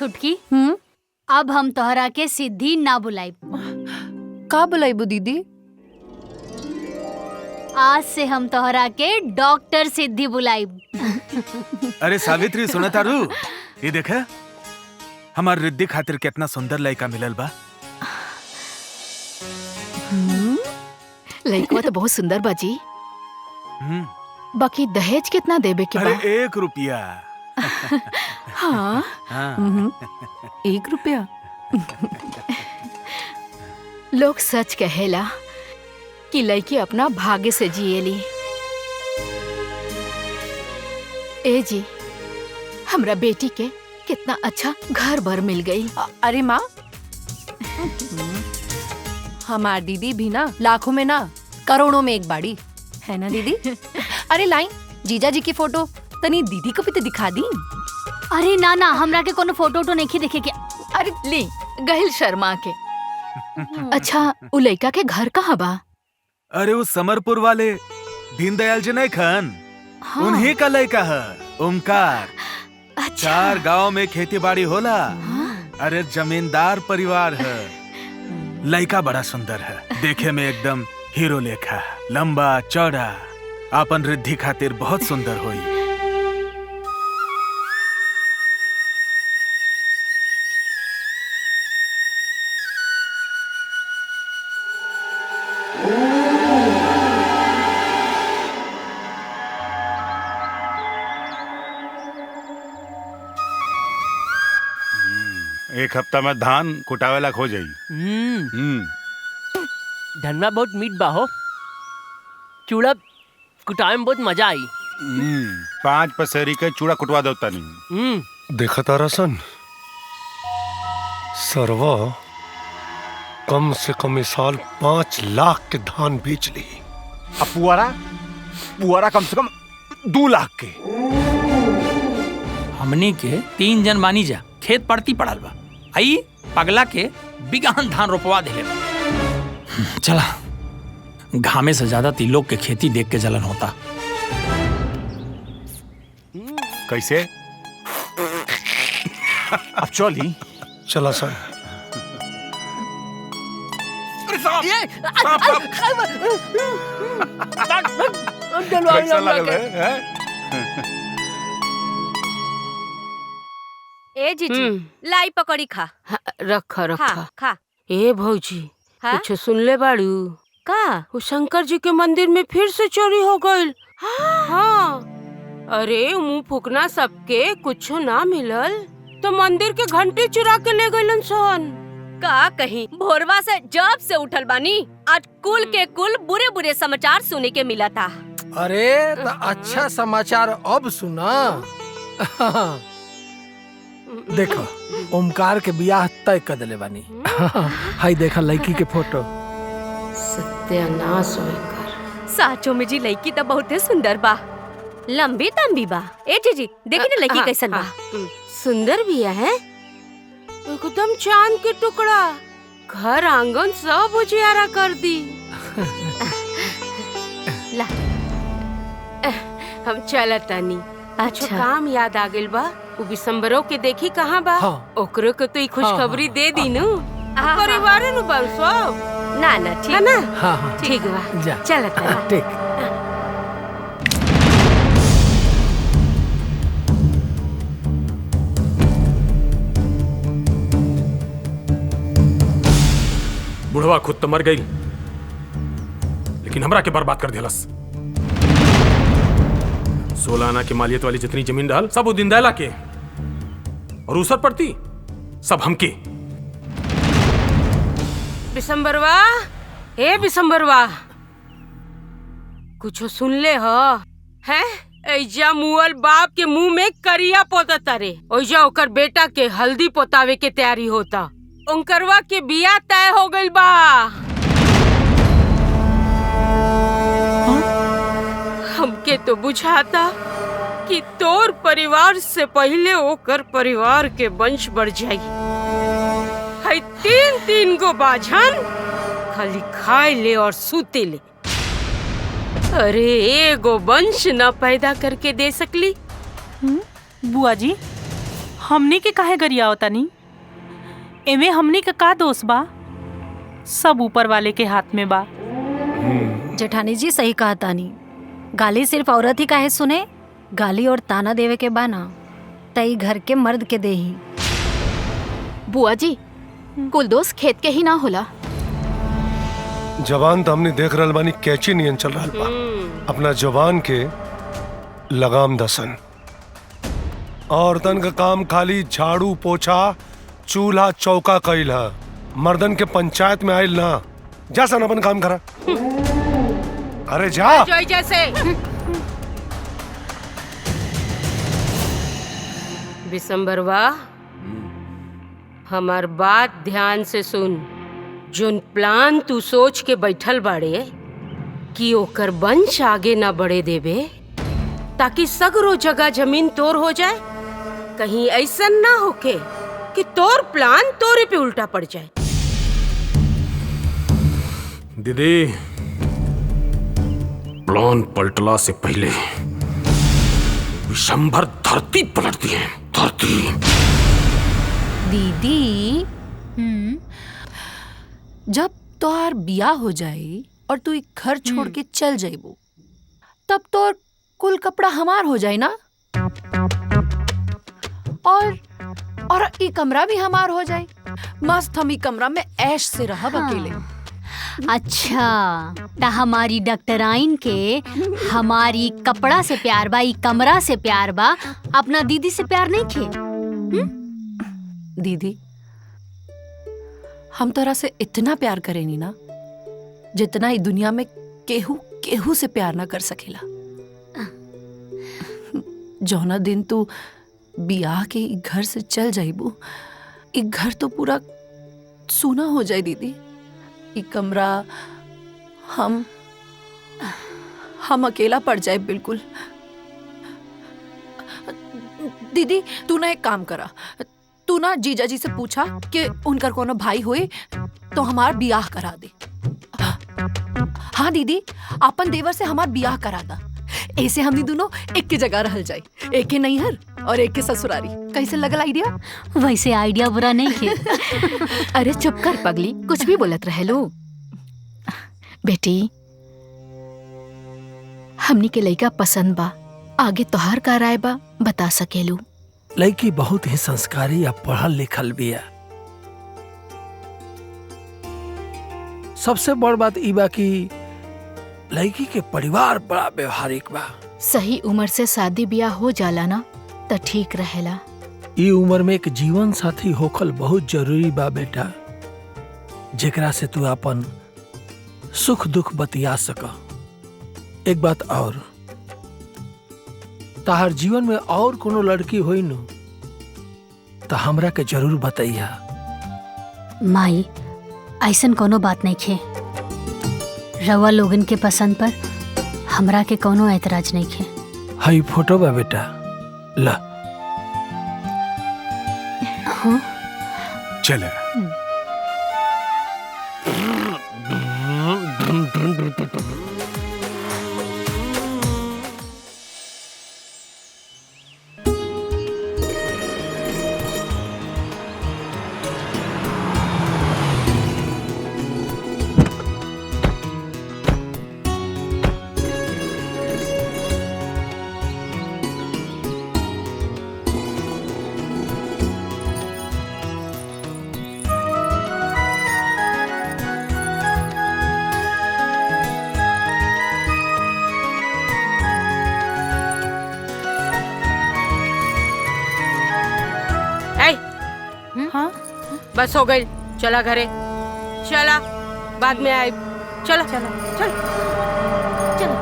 छुटकी, अब हम तोहरा के सिद्धि ना बुलाइब। का बुलाइबू दीदी? आज से हम तोहरा के डॉक्टर सिद्धि बुलाइब। अरे सावित्री सुना तारू, ये देखा हमार रिद्धि खातिर कितना सुंदर लड़का मिलल बा। लड़का तो बहुत सुंदर बाजी। बाकी दहेज कितना देबे के बा? अरे 1 रुपया। हाँ, 1 रुपया। लोग सच कहेला कि लड़की अपना भाग्य से जिएली। ए जी, हमरा बेटी के कितना अच्छा घर भर मिल गई। अरे माँ, हमार दीदी भी ना लाखों में ना करोड़ों में एक बाड़ी है ना दीदी। अरे लाइन जीजा जी की फोटो तनी दीदी को भी तो दिखा दी। अरे ना ना, हमरा के कोनो फोटो नहीं देखे के। अरे ली गहिल शर्मा के। अच्छा, उ लड़का के घर कहाँ बा? अरे वो समरपुर वाले दीनदयाल जी नहीं खन, हाँ। उन्हीं का लड़का है ओमकार। अच्छा। 4 गांव में खेती बाड़ी होला। अरे जमींदार परिवार है। लड़का बड़ा सुंदर है, देखे में एकदम हीरो लेखा, लंबा चौड़ा, आपन रिद्धि खातिर बहुत सुंदर होई। एक हफ्ता में धान कुटावेला खो जाई। धनमा बहुत मीठ बा हो। चूड़ा कुटावे में बहुत मजा आई। 5 पसेरी के चूड़ा कुटवा दो तनी। देखा तारा सन, सरवा कम से कम इस साल 5 लाख के धान बेच ली। अब पुआरा कम से कम 2 लाख के। हमनी के 3 जन बानी जा, खेत पड़ती पड़ल बा। आई पगला के बिगहन धान रोपवा देले बा। चला, घामे से ज्यादा लोग के खेती देख के जलन होता। कैसे? अब चली। चला सर। कैसा लगल है? ए जीजी, लाई पकौड़ी खा। रखा रखा। खा। ए भौजी, हाँ? कुछ सुनले बाड़ू का? वो शंकर जी के मंदिर में फिर से चोरी हो गईल। हाँ। अरे मुंह फूकना सबके कुछ ना मिलल तो मंदिर के घंटी चुरा के ले गईलन सन। का कहीं भोरवा से जब से उठल बानी, आज कुल के कुल बुरे बुरे समाचार सुने के मिला था। अरे तो अच्छा समाचार अब सुना। देखो, ओमकार के बियाह तय कर दिले बानी। हाय देखा लड़की के फोटो। सत्यानाश होकर। साचो में जी लड़की तो बहुत सुंदर बा, लंबी तंबी बा। ए जीजी, देखी ना लड़की कैसन बा। सुंदर भी है, एकदम चांद के टुकड़ा। घर आंगन सब उजियारा कर दी। ला, हम चलतानी। अच्छा, काम याद आ गेल बा। वो बिसंबरों के देखी कहाँ बा? हाँ। ओकरो के तो खुशखबरी दे दी नु। हाँ। परिवार नु बरसो। ना ना ठीक है ना? हाँ हाँ ठीक बा। जा। चलता। ठीक। बुढ़वा खुद तो मर गई, लेकिन हमरा के बर्बाद कर दिलस। 16 आना के मालियत वाली जितनी जमीन डाल सब वो दीनदयाला के, और उसर पड़ती सब हमके। बिसंबरवा, हे बिसंबरवा, कुछ सुन ले हो? हैं? ऐजा मुअल बाप के मुंह में करिया पोता तारे। ओइजा ओकर बेटा के हल्दी पोतावे के तैयारी होता। उनकरवा के बिया तय हो गइल बा। हमके तो बुझाता कि तोर परिवार से पहले ओकर परिवार के वंश बढ़ जाई। है 3 गो बाझन खाली खाए ले और सूते ले। अरे एगो वंश न पैदा करके दे सकली। बुआ जी, हमनी के काहे गरियाओ तनी? एमे हमनी का का दोष बा? सब ऊपर वाले के हाथ में बा। जेठानी जी सही कहा तानी। गाली सिर्फ औरत ही काहे सुने? गाली और ताना देवे के बाना तई घर के मर्द के देही। बुआ जी, कुल दोस्त खेत के ही ना होला। जवान तो हमने देख रहल बानी कैची नियन चल रहल बा। अपना जवान के लगाम दसन। औरतन का काम खाली झाड़ू पोछा चूल्हा चौका कईल है। मर्दन के पंचायत में आइल ना। जा सन अपन काम करा। अरे जा। जय जैसे विशंबरवा, हमार बात ध्यान से सुन। जोन प्लान तू सोच के बैठल बाड़े कि ओकर वंश आगे ना बढ़े देवे ताकि सगरो जगह जमीन तोर हो जाए, कहीं ऐसा ना होके कि तोर प्लान तोरे पे उल्टा पड़ जाए। दीदी, प्लान पलटला से पहले विशंबर धरती पलट दिए। धरती। दीदी, जब तोहार बियाह हो जाई और तू एक घर छोड़ के चल जाइबू, तब तो कुल कपड़ा हमार हो जाए ना। और ई कमरा भी हमार हो जाए। मस्त हम ई कमरा में ऐश से रहब अकेले। अच्छा, ता हमारी डॉक्टराइन के हमारी कपड़ा से प्यार बा, ई कमरा से प्यार बा, अपना दीदी से प्यार नहीं खे। दीदी, हम तोरा से इतना प्यार करेनी ना जितना ई दुनिया में केहू केहू से प्यार ना कर सकेला। जौना दिन तू बियाह के ई घर से चल जाइबू, ई घर तो पूरा सूना हो जाए दीदी। ई कमरा हम अकेला पड़ जाए बिल्कुल। दीदी, तू ना एक काम करा, तू ना जीजा जी से पूछा कि उनकर कोनो भाई हुए तो हमार बियाह करा दे। हाँ दीदी, अपन देवर से हमार बियाह करा दा। ऐसे हमनी दोनों एक के जगह रहल जाए, एक के नैहर और एक के ससुरारी। कैसे लगल आइडिया? वैसे आइडिया बुरा नहीं खे। अरे चुप कर पगली, कुछ भी बोलत रहे लो। बेटी, हमनी के लइका पसंद बा, आगे तोहार का राय बा बता सकेलू। लड़की बहुत ही संस्कारी या पढ़ल लिखल बिया। सबसे बड़ बात ई बा कि लड़की के परिवार बड़ा व्यवहारिक बा। सही उम्र से शादी ब्याह हो जाला ना तो ठीक रहेला। ई उम्र में एक जीवन साथी होखल बहुत जरूरी बा बेटा, जेकरा से तू अपन सुख दुख बतिया सका। एक बात और, ताहर जीवन में और कोनो लड़की होई नु तो हमरा के जरूर बताइया। माई, ऐसन कोनो बात नहीं खे। रवा लोगन के पसंद पर हमरा के कोनो ऐतराज नहीं खे। हई फोटो बा बेटा, ला। हाँ? चले। बस हो गई, चला घरे। चला, बाद में आए। चला चला चल चल।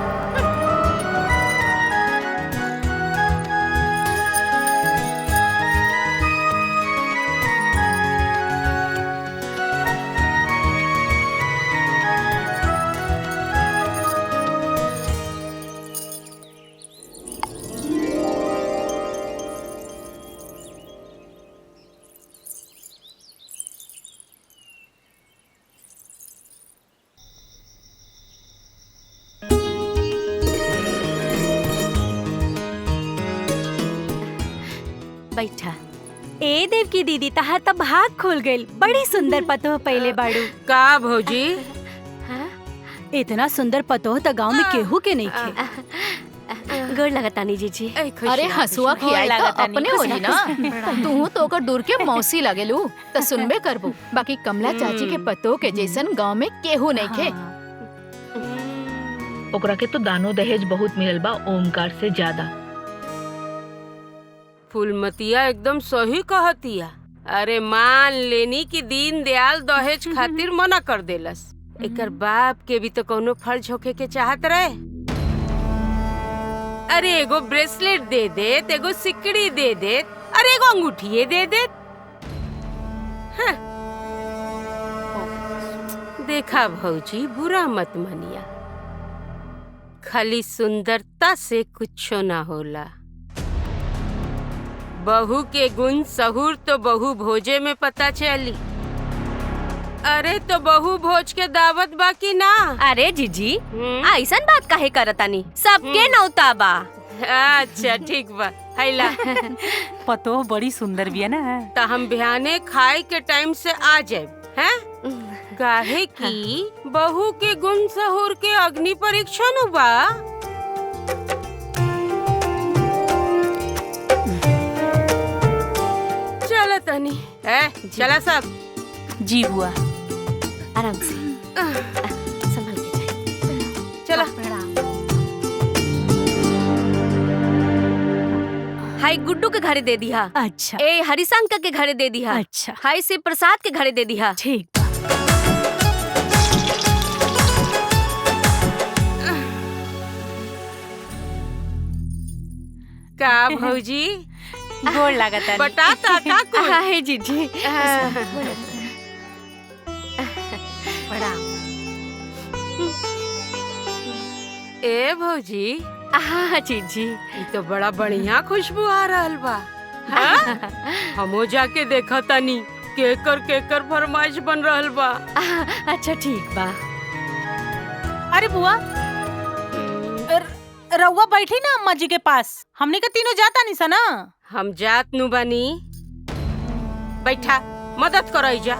देव की दीदी तहार तब भाग खोल गई। बड़ी सुंदर पतोह पहले बाड़ू। का भौजी? इतना सुंदर पतोह तो गांव में केहू के नहीं खे। गोड़ लगतानी जीजी। अरे हसुआ खियाई तो अपने होली ना। तू तो ओकर दूर के मौसी लगेलू तो सुनबे करबू। बाकी कमला चाची के पतोह के जैसन गांव में केहू नहीं खे। ओकरा के तो दानो दहेज बहुत मिलल बा, ओमकार से ज्यादा। फूलमतिया एकदम सही कहतिया। अरे मान लेनी कि दीन दयाल दहेज खातिर मना कर देलस, एकर बाप के भी तो कोनो फर्ज होके के चाहत रहे। अरे एगो ब्रेसलेट दे देत, एगो सिकड़ी दे देत, अरे एगो अंगूठिये दे देत। हाँ। देखा भौजी, बुरा मत मनिया, खाली सुंदरता से कुछो ना होला। बहू के गुण सहूर तो बहू भोजे में पता चली। अरे तो बहू भोज के दावत बाकी ना। अरे जीजी ऐसन बात काहे करतानी, सबके नौता बा। अच्छा ठीक बा, हैला। पतो बड़ी सुंदर बिया ना। तो हम बिहाने खाए के टाइम से आ जाए हैं? काहे कि बहू के गुण सहूर के अग्नि परीक्षण बा। चला तनी चला सब। जी बुआ। आराम से संभल के जाए। चला। हाय गुड्डू के घरे दे दिया। अच्छा। ए हरिशंकर के घरे दे दिया। अच्छा। हाय शिव प्रसाद के घरे दे दिया। ठीक। का भौजी? गोड़ लागता बताता का को? है जीजी। ए भौजी। हाँ जीजी। ये तो बड़ा बढ़िया खुशबू आ रहल बा। हाँ? हमो जाके देखा तनी केकर फरमाइश बन रहल बा। अच्छा ठीक बा। अरे बुआ, रउआ बैठी ना अम्मा जी के पास, हमने का तीनों जाता नहीं सा ना। हम जात नु बानी, बैठा मदद करो जा।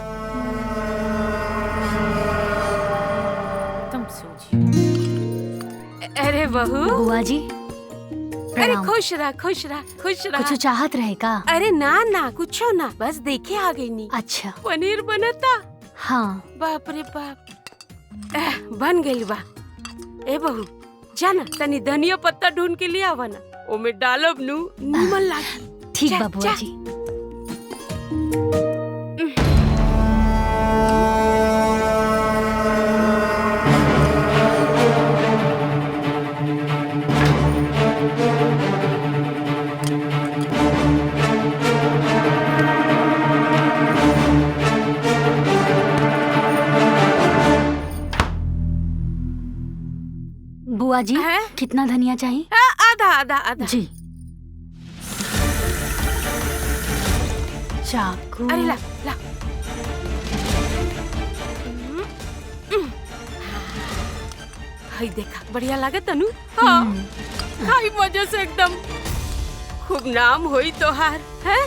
तुम सोची। अरे बहू। बुआ जी। अरे खुश रह खुश रह खुश रह। कुछ चाहत रहे का? अरे ना ना कुछो ना, बस देखे आ गई नी। अच्छा। पनीर बनता। हाँ। बाप रे बाप, बन गई बा। ए बहू जाना तनी धनिया पत्ता ढूंढ के लिए आवा ना, ओमे डालब नु निमन लागी। ठीक बा बुआ जी। बुआ जी कितना धनिया चाहिए? आधा आधा आधा। जी। चाकू। अरे ला ला। हाय देखा बढ़िया लागत तनु। हाँ। हाय मजे से एकदम खूब नाम होई तोहार है।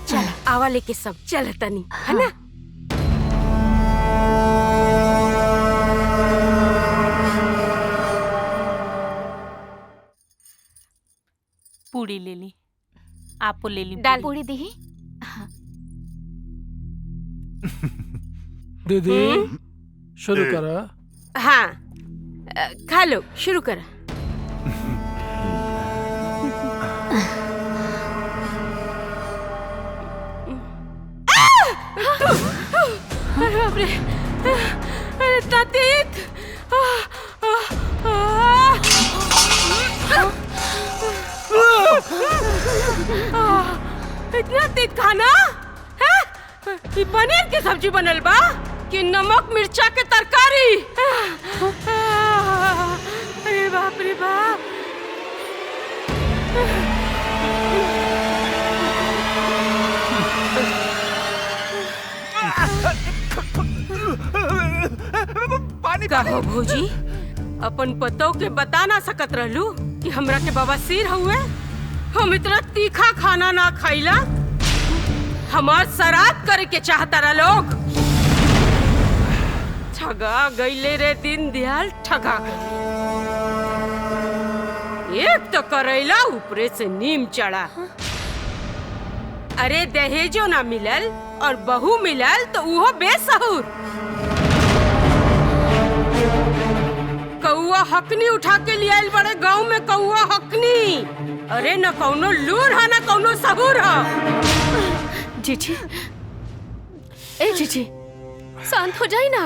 चल आवा लेके सब चल तनी, है ना? पूरी ले ली, आपको ले ली। डाल पूरी दी। दीदी शुरू करा। हाँ खा लो, शुरू कर। अरे बाप रे, अरे इतना तेज। इतना तेज खाना है? ये पनीर की सब्जी बनल बा कि नमक मिर्चा के तरकारी? अरे बाप रे बाप। पानी कहो भौजी, अपन पतों के बता ना सकत रहलू कि हमरा के बवासीर हुए? हम इतना तीखा खाना ना खाइला। हमार सराद करे के चाहता रहा लोग। ठगा गईले रे दिन दयाल, ठगा गईले। एक तो करैला ऊपरे से नीम चढ़ा। अरे दहेजो ना मिलल और बहू मिलल तो उहो बेसहुर। कौआ हकनी उठा के ले आइल बड़े गांव में, कौआ हकनी। अरे न कौनो लूर है न कौनो सबूर है। जीजी, ए जीजी, शांत हो जाई ना।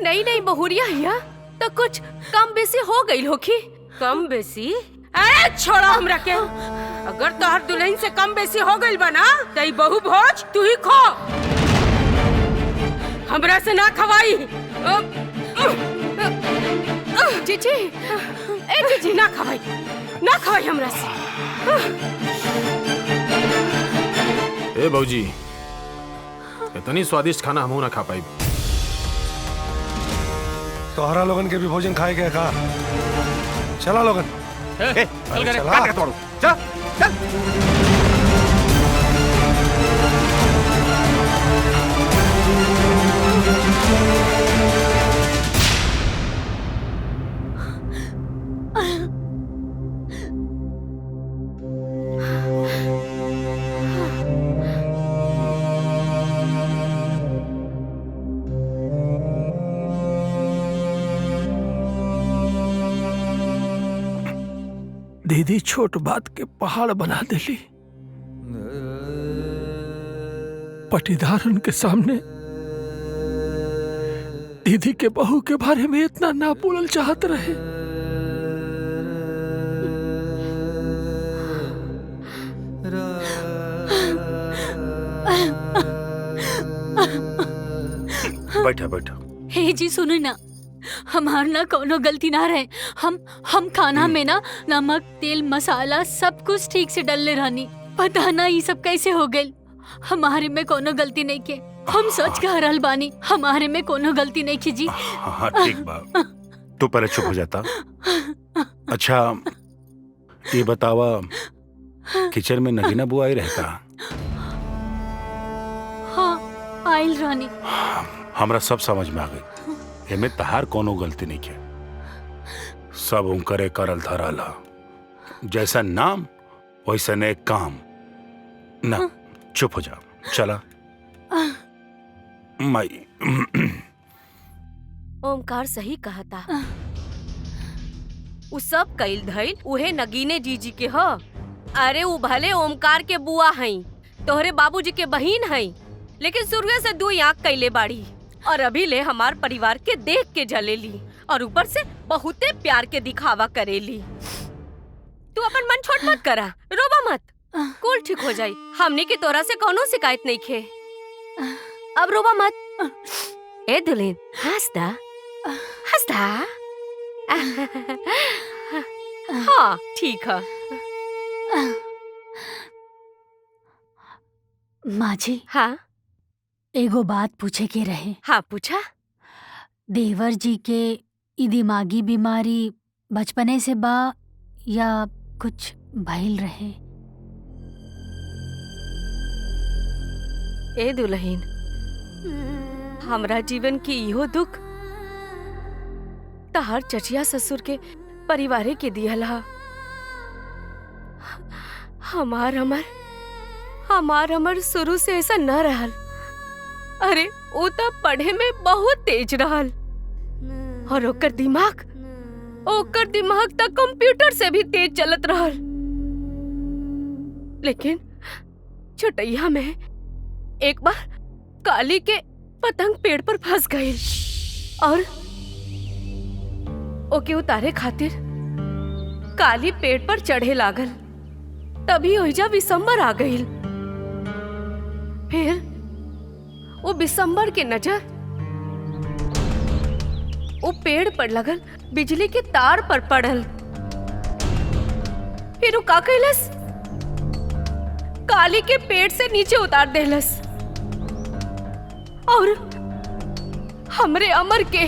नई नई बहुरिया हिया तो कुछ कम बेसी हो गई होखी। कम बेसी? अरे छोड़ा हमरा के। अगर तोहर दुल्हन से कम बेसी हो गई बना तो बहु भोज तू ही खो, हमरा से ना खवाई। जीजी, ए जीजी, ना खवाई हमरा से। ए भौजी, इतनी स्वादिष्ट खाना हमहू ना खा पाई। तोहरा लोगन के भी भोजन खाए गए का? चला लोगन। चल करे, काट के तोड़ो। चल चल। दीदी छोट बात के पहाड़ बना देली। पटीदार उनके सामने दीदी के बहू के बारे में इतना ना बोलल चाहत रहे। बैठा बैठा। हे जी सुनो ना, हमार ना कोनो गलती ना रहे। हम खाना में ना नमक तेल मसाला सब कुछ ठीक से डलले रहनी। पता ना ये सब कैसे हो गए। हमारे में कोनो गलती नहीं के। हम सच कह रहल बानी, हमारे में कोनो गलती नहीं की जी। हाँ ठीक बा, तू पहले चुप हो जाता। अच्छा ये बतावा, किचन में नगीना बुआ आई रहता? हाँ आइल रहनी। हमरा सब समझ में आ गई। एमे तहार कोनो गलती नहीं है। सब उनकरे करल धरल हा। जैसा नाम वैसा ने काम ना। चुप हो जा, चला माई। ओमकार सही कहता। उ सब कइल धइल उहे नगीने जीजी के ह। अरे उ भले ओमकार के बुआ हई, तोहरे बाबूजी के बहिन हई, लेकिन शुरू से दू आंख कइले बाड़ी और अभी ले हमार परिवार के देख के जलेली और ऊपर से बहुते प्यार के दिखावा करेली। तू अपन मन छोट मत करा, रोबा मत, कुल ठीक हो जाई। हमने के तोरा से कोनो शिकायत नहीं खे। अब रोबा मत। ए दुल्हन, हंसदा हंसदा। हाँ ठीक है। माँ जी, हाँ एगो बात पूछे के रहे। हाँ पूछा। देवर जी के ई दिमागी बीमारी बचपने से बा या कुछ भइल रहे? ए दुल्हन, हमरा जीवन की इहो दुख तहार चचिया ससुर के परिवारे के दियल हा। हमार अमर शुरू से ऐसा न रहल। अरे वो तो पढ़े में बहुत तेज रहल और ओकर दिमाग तक कंप्यूटर से भी तेज चलत रहल। लेकिन छोटैया में एक बार काली के पतंग पेड़ पर फंस गई और ओके उतारे खातिर काली पेड़ पर चढ़े लागल। तभी ओइजा विशंबर आ गई। फिर वो विशंबर के नजर वो पेड़ पर लगल बिजली के तार पर पड़ल। फिर वो का कैलस, काली के पेड़ से नीचे उतार देलस और हमरे अमर के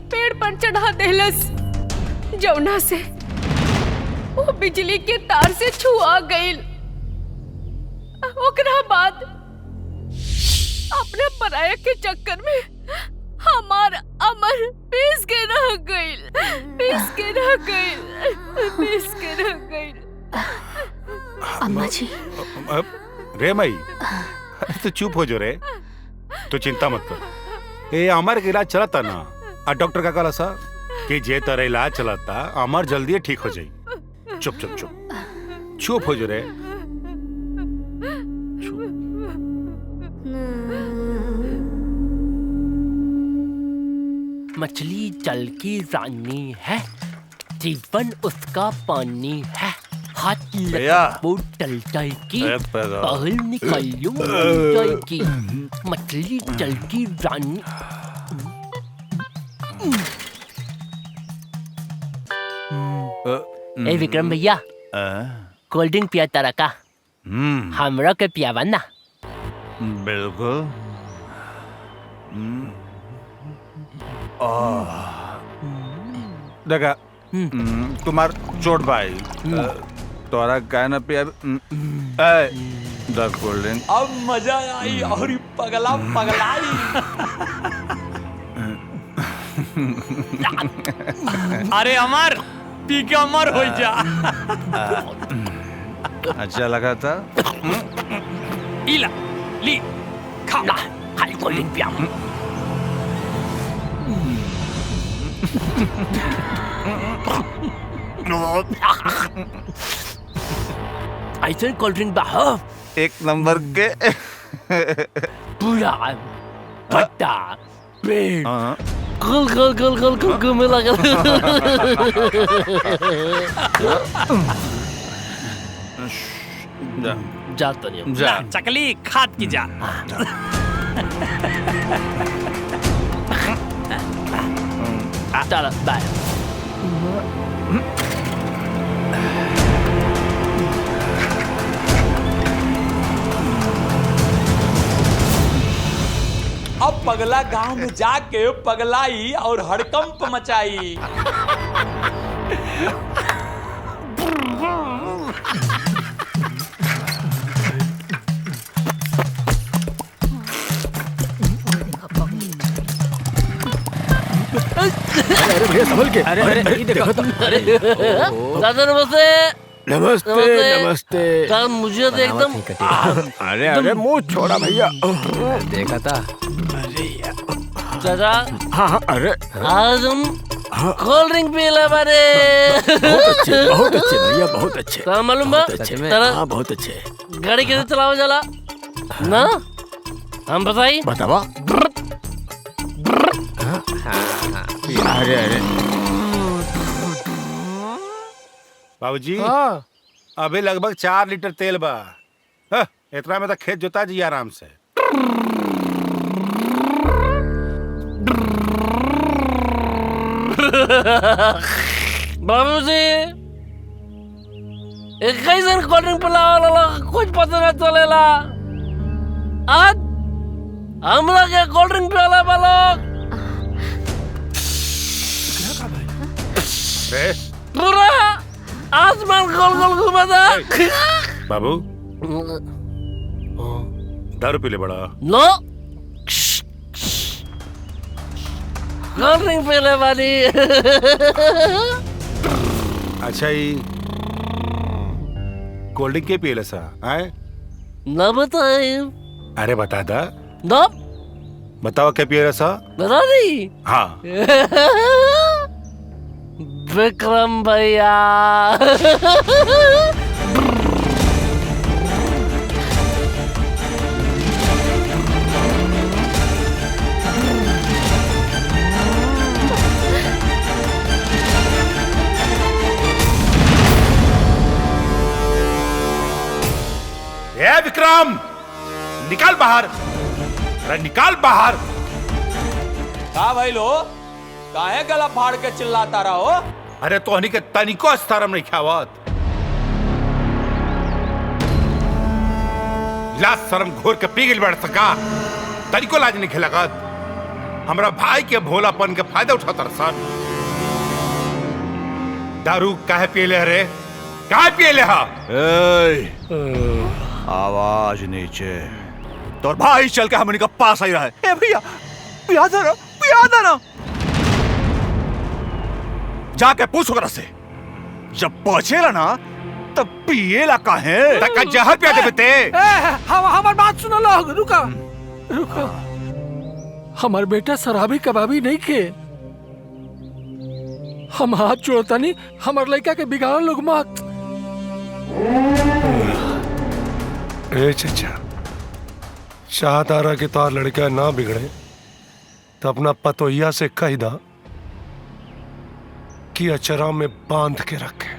पेड़ पर चढ़ा देलस, जौना से वो बिजली के तार से छुआ गई। ओकरा बाद अपने पराया के चक्कर में हमार अमर पीस के रह गइल। अम्मा जी। रे मई, तो चुप हो जो रे, तो चिंता मत कर। ये अमर के इलाज चलता ना, और डॉक्टर का कहला सा कि जे तरह इलाज चलता अमर जल्दी ठीक हो जाई। चुप चुप चुप चुप हो जो रे। मछली जल की रानी है, जीवन उसका पानी है। हाथ वो टल जाएगी, बाहर निकालूं जाएगी। मछली जल की रानी। ए विक्रम भैया, कोल्ड ड्रिंक पिया तारा का? हमरा के पियावा ना। बिल्कुल। देखा तुम्हार चोट भाई तोरा काय ना पिया द कोल्ड ड्रिंक। अब मजा आई और पगला पगलाई। अरे अमर, पी के अमर हो जा। अच्छा लगा था। इला ली खा खाली कोल्ड ड्रिंक पिया। ऐसे कोल्ड ड्रिंक बाहो एक नंबर के पूरा पट्टा पेड़ गल गल गल गल गल घूमे लगा। जा तो नहीं जा चकली खाद की जा। चलो बाय। अब पगला गांव में जाके पगलाई और हड़कंप मचाई। अरे भैया संभल के। अरे अरे ये देखो तुम। अरे दादा नमस्ते। नमस्ते नमस्ते। दादा मुझे तो एकदम। अरे अरे मुंह छोड़ा भैया। देखा था। दादा। हाँ अरे आज हम कोल्ड ड्रिंक पी ले बारे। बहुत अच्छे भैया बहुत अच्छे। तो मालूम बा? हाँ बहुत अच्छे। गाड़ी कैसे चलाओ जाला ना? हम बताई। बतावा। अरे अरे बाबूजी, अभी लगभग 4 लीटर तेल बा। इतना में तो खेत जोता जी आराम से। बाबूजी, कैसे कोल्ड ड्रिंक पिलावा कुछ पता न चलेला। आज हमरा के कोल्ड ड्रिंक पिला वाला पूरा आसमान गोल गोल घुमा था। बाबू, दारू पी ले बड़ा। नो, कोल्ड ड्रिंक पी ले वाली। अच्छा ही कोल्ड ड्रिंक के पी ले सा? आए न बताए। अरे बता दा। न बताओ क्या पिए सा? बता दी। हाँ। विक्रम भैया। ए विक्रम, निकाल बाहर। अरे निकाल बाहर। का भाई लो, काहे गला फाड़ के चिल्लाता रहो? अरे तो हनी के तनिको शर्म नहीं खावत। लाज शर्म घोर के पी गिल बैठ सका, तनिको लाज नहीं खिलागत। हमरा भाई के भोलापन के फायदा उठाता रसन। दारू काहे पिए ले रे? काहे पिए ले हा? आवाज नीचे। तो भाई चल के हमने का पास आई रहा है। ए भैया पिया दे ना। जाके पूछ ओकरा से, जब पहुंचेला ना तब पिएला काहे? तक जहर पिया दे बेटे। हमार बात सुनो लोग, रुका। हमार बेटा शराबी कबाबी नहीं खे। हम हाथ जोड़ता नहीं, हमार लड़का के बिगाड़ लोग मत। ए चचा, चाहता रहा कि तार लड़का ना बिगड़े तो अपना पतोहिया से कह दा कि अचरा में बांध के रखे।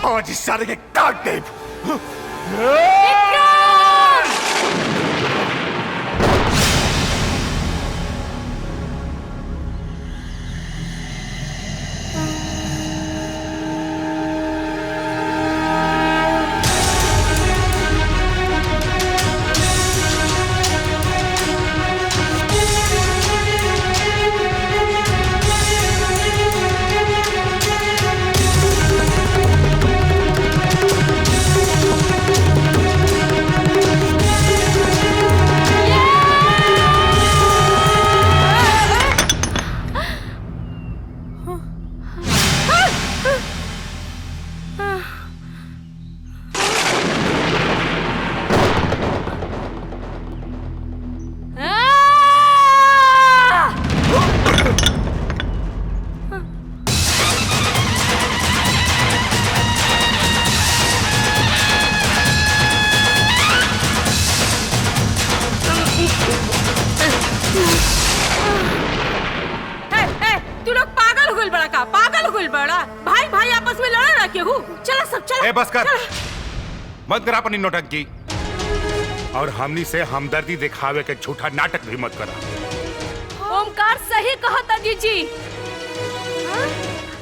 आज इस सारे के काट दे। बस कर, मत कर अपनी नौटंकी। और हमनी से हमदर्दी दिखावे के झूठा नाटक भी मत करा। ओमकार सही कहा था जीजी।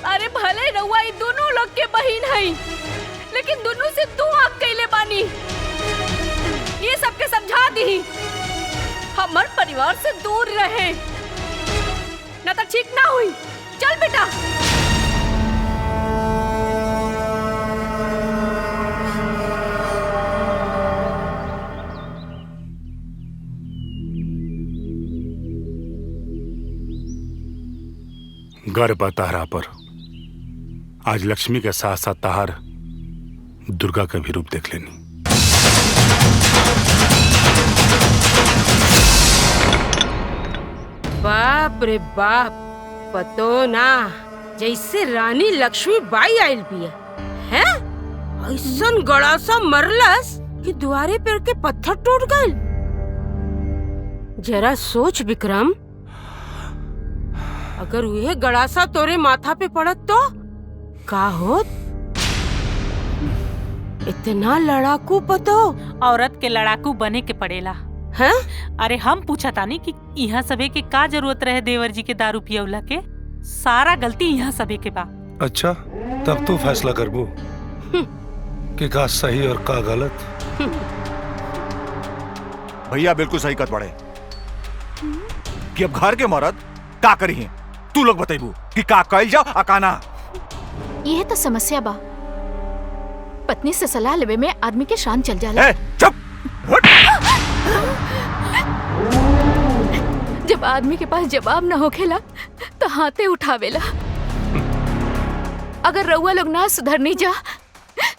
अरे भले रउआ ई दोनों लोग के बहिन है, लेकिन दोनों से तू आग कैले बानी। ये सबके समझा दी, हमार परिवार से दूर रहे, ना तो ठीक ना हुई। चल बेटा। गर्व तारा पर आज लक्ष्मी के साथ साथ ताहार दुर्गा का भी रूप देख लेनी। बाप रे बाप, पतो ना जैसे रानी लक्ष्मी बाई आयल बिया हैं? ऐसन गड़ासा मरलस कि द्वारे पर के पत्थर टूट गए। जरा सोच विक्रम, अगर वह गड़ासा तोरे माथा पे पड़त तो का होत? इतना लड़ाकू पतो। औरत के लड़ाकू बने के पड़ेला हैं? अरे हम पूछा तानी कि यहाँ सबे के का जरूरत रहे देवर जी के दारू पियवला के? सारा गलती यहाँ सबे के बा। अच्छा, तब तू फैसला करबू कि का सही और का गलत। भैया बिल्कुल सही कत पड़े कि अब घर के मर्द का करी है, तू लोग बताइबू कि का कइल जाओ अकाना। यह तो समस्या बा, पत्नी से सलाह लेवे में आदमी के शान चल जाला। चुप। जब आदमी के पास जवाब न होखेला तो हाथे उठावेला। अगर रउआ लोग ना सुधरनी जा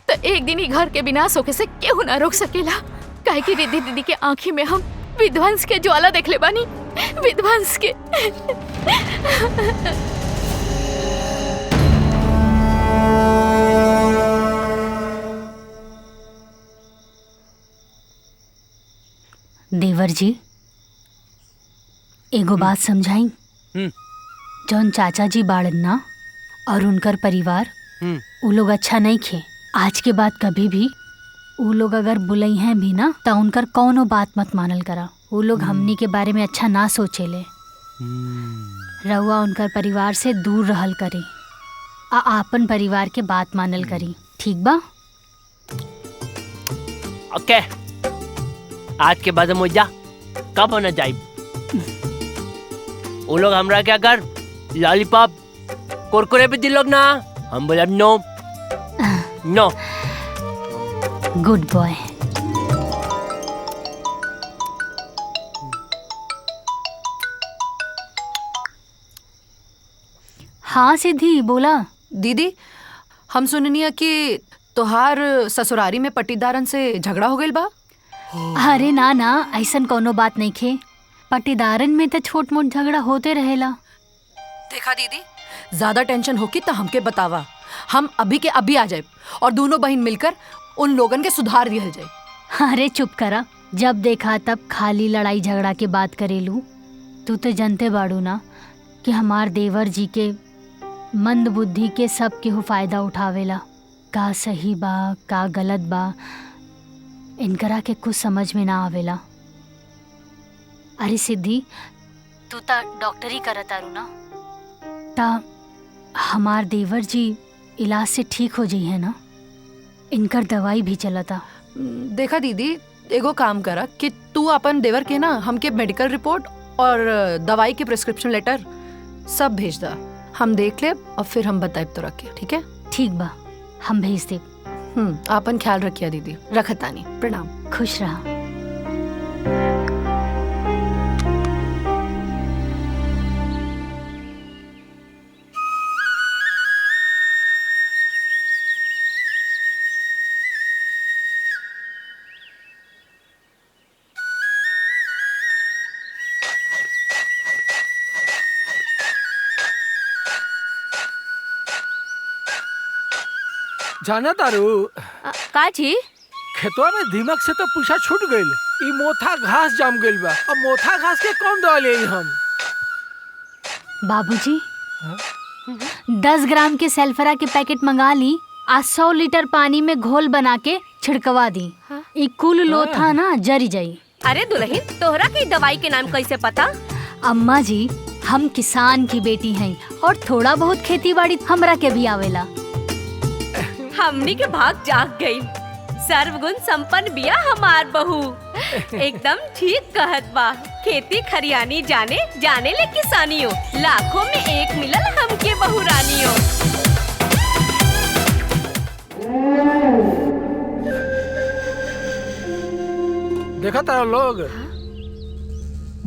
तो एक दिन ही घर के विनाश होके से केहू ना रोक सकेला। काहे कि रिद्धि दीदी के आँखी में हम विध्वंस के ज्वाला देख ले बानी, विध्वंस के। देवर जी एगो बात समझाई। जौन चाचा जी बाड़न ना, और उनकर परिवार वो लोग अच्छा नहीं खे। आज के बाद कभी भी वो लोग अगर बुलई हैं भी ना तो उनकर कौनो बात मत मानल करा। वो लोग हमनी के बारे में अच्छा ना सोचेले। रहुआ उनकर परिवार से दूर रहल करी आ आपन परिवार के बात मानल करी, ठीक बा? ओके, आज के बाद मुझा कब होना जाए? वो लोग हमरा क्या कर लॉलीपॉप कुरकुरे भी दिलोग ना, हम बोले नो नो। Good boy. हाँ सिद्धि बोला। दीदी हम सुननिया कि तोहार ससुरारी में पट्टीदारन से झगड़ा हो गइल बा। अरे ना ना, ऐसन कोनो बात नहीं खे। पट्टीदारन में तो छोट मोट झगड़ा होते रहेला। देखा दीदी, ज्यादा टेंशन होगी तो हमके बतावा, हम अभी के अभी आ जाए और दोनों बहन मिलकर उन लोगन के सुधार दिया जाए। अरे चुप करा, जब देखा तब खाली लड़ाई झगड़ा के बात करेलू। तू तो जानते बाड़ू ना कि हमार देवर जी के मंद बुद्धि के सब केहू फायदा उठावेला। का सही बा का गलत बा इनकरा के कुछ समझ में ना आवेला। अरे सिद्धि, तू ता डॉक्टरी करत आरू ना, ता हमार देवर जी इलाज से ठीक हो जाई है ना? इनकर दवाई भी चलता। देखा दीदी, एगो काम करा कि तू अपन देवर के ना हमके मेडिकल रिपोर्ट और दवाई के प्रिस्क्रिप्शन लेटर सब भेज दा। हम देख ले और फिर हम बताए तो रखे, ठीक है? ठीक बा, हम भेज दे। आपन ख्याल रखिया दीदी। रखतानी, प्रणाम। खुश रहा। जाना तारू का जी? खेतवा में दीमक से तो पूछा छूट गइल। ई मोथा घास जाम गइल बा। अब मोथा घास के कौन दवा ले हम? बाबूजी, 10 ग्राम के सल्फरा के पैकेट मंगा ली। आज 100 लीटर पानी में घोल बना के छिड़कवा दी। ई कुल लोथा ना जरी जाई। अरे दुल्हन, तोहरा की दवाई के नाम कैसे पता? अम्मा जी, हम किसान की बेटी हैं और थोड़ा बहुत खेती बाड़ी हमरा के भी आवेला। हमनी के भाग जाग गई। सर्वगुण संपन्न बिया हमार बहू। एकदम ठीक कहत बा। खेती खरियानी जाने जाने ले किसानियों, लाखों में एक मिलल हमके बहू रानियों। देखा तारा लोग,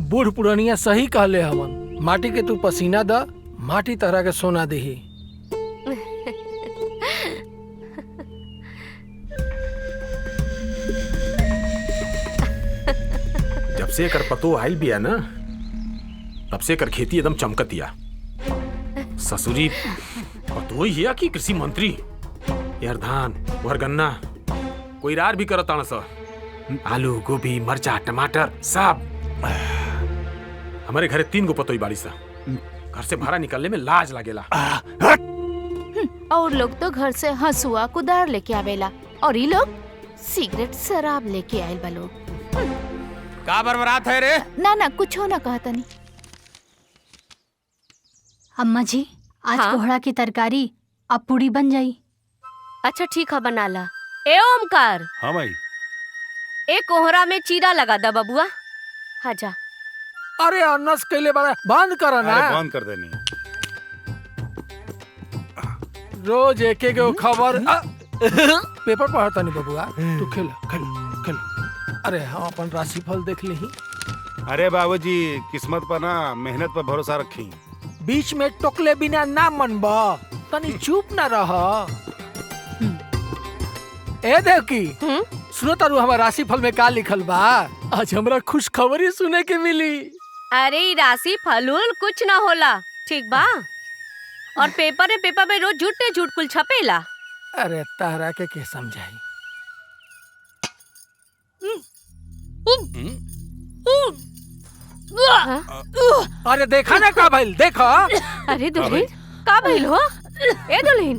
बूढ़ पुरानिया सही कहले हमन। माटी के तू पसीना द, माटी तरह के सोना देही। जब से एकर पतो आइल बिया ना, तब से एकर खेती एकदम चमकतिया। ससुरी पतो ही है कि कृषि मंत्री यार धान और गन्ना कोई रार भी करता सा। आलू गोभी मरचा टमाटर सब। हमारे घरे 3 गो पतोई बाड़ी सा। घर से बाहर निकलने में लाज लागेला। और लोग तो घर से हंसुआ कुदार लेके आवेला और ये लोग सिगरेट शराब लेके आयल बा लोग। का बरबरात है रे? ना ना कुछ हो ना कहता नहीं। अम्मा जी, आज कोहड़ा की तरकारी अब पूरी बन जाई। अच्छा ठीक है, बना ला। ए ओमकार। हाँ भाई। ए कोहरा में चीरा लगा दा बबुआ। हाँ जा। अरे अनस कैले बड़ा बंद करा ना। अरे बंद कर देनी। रोज एक एक खबर पेपर पढ़ता नहीं बबुआ। तू खेल खेल खेल। अरे हम अपन राशिफल देख ली। अरे बाबूजी, किस्मत पर ना मेहनत पर भरोसा रखी। बीच में टोकले बिना ना मनबा, तनी चुप ना रह। ए देवकी, सुनो तारू हमारा राशिफल में का लिखल बा? आज हमरा खुश खबरी सुने के मिली। अरे राशि फलूल कुछ ना होला, ठीक बा? और पेपर में रोज झूठ कुल छपेला। अरे तारा के समझाई। हाँ? अरे देखा ना का भइल, देखो। अरे दुल्हन, का भइल हो? ए दुल्हन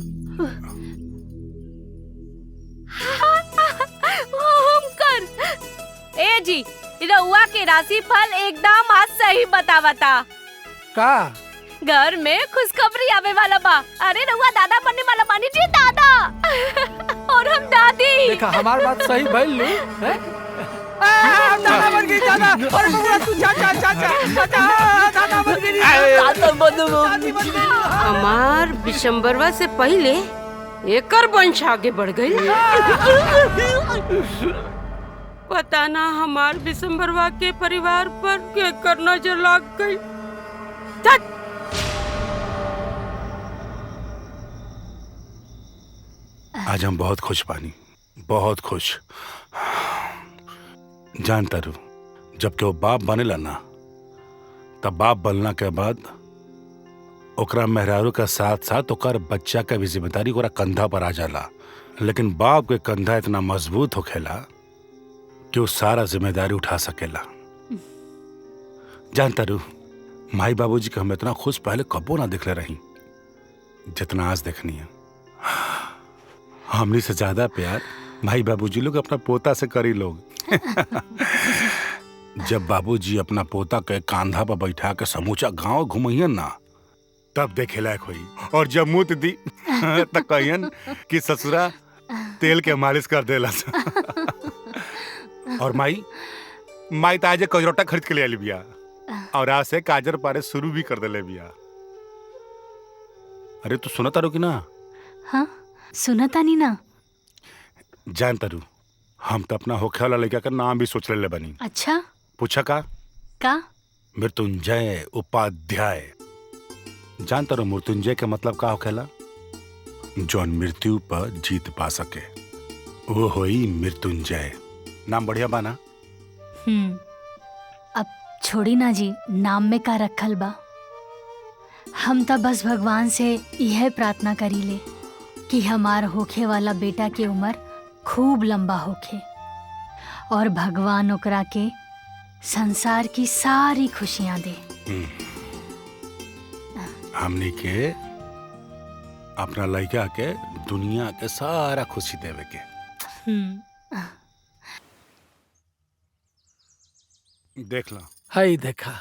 ओमकार ए जी रउआ के राशि फल एकदम आज सही बतावता का घर में खुशखबरी आवे वाला बा। अरे रउआ दादा बनने वाला बानी जी दादा और हम दादी। देखा हमार बात सही भइल नु हैं दादा बन गई दादा और बबुआ तू चाचा चाचा दादा बन गई दादा बन हमार बिशंबरवा से पहले एकर वंश आगे बढ़ गई। पता ना हमार बिशंबरवा के परिवार पर केकर नजर लग गई। आज हम बहुत खुश बानी, बहुत खुश। जानता रू जबकि वो बाप बनेला ना तब बाप बनला के बाद ओकरा मेहरारू के साथ साथ ओकर बच्चा के भी जिम्मेदारी ओकरा कंधा पर आ जाला। लेकिन बाप के कंधा इतना मजबूत होखेला कि वो सारा जिम्मेदारी उठा सकेला। जानता रू माई बाबूजी के हम इतना खुश पहले कबो ना दिखले रही जितना आज देखनी है। हमनी से ज्यादा प्यार भाई बाबूजी लोग अपना पोता से करी लोग। जब बाबूजी अपना पोता के कांधा पर बैठा के समूचा गांव घुमैयन ना तब देखे लायक हुई। और जब मुँह दी तो कहियन कि ससुरा तेल के मालिश कर देला। और माई तो आज कजरोटा खरीद के ले आली बिया और आज से काजर पारे शुरू भी कर देले बिया। अरे तू सुना तारू कि ना? हाँ सुना तानी ना। जानता रू हम तो अपना होखे वाला लड़का का नाम भी सोच ले बनी। अच्छा पूछा का? मृत्युंजय उपाध्याय। जानता रू मृत्युंजय के मतलब का होखेला? जौन मृत्यु पर जीत पा सके वो होई मृत्युंजय। नाम बढ़िया बाना? अब छोड़ी ना जी, नाम में का रखल बा। हम तो बस भगवान से यह प्रार्थना करी ले कि हमार होखे वाला बेटा के उम्र खूब लंबा होखे और भगवान ओकरा के संसार की सारी खुशियां दे। हमनी के अपना लड़का के दुनिया के सारा खुशी देवे के। देख ला हई देखा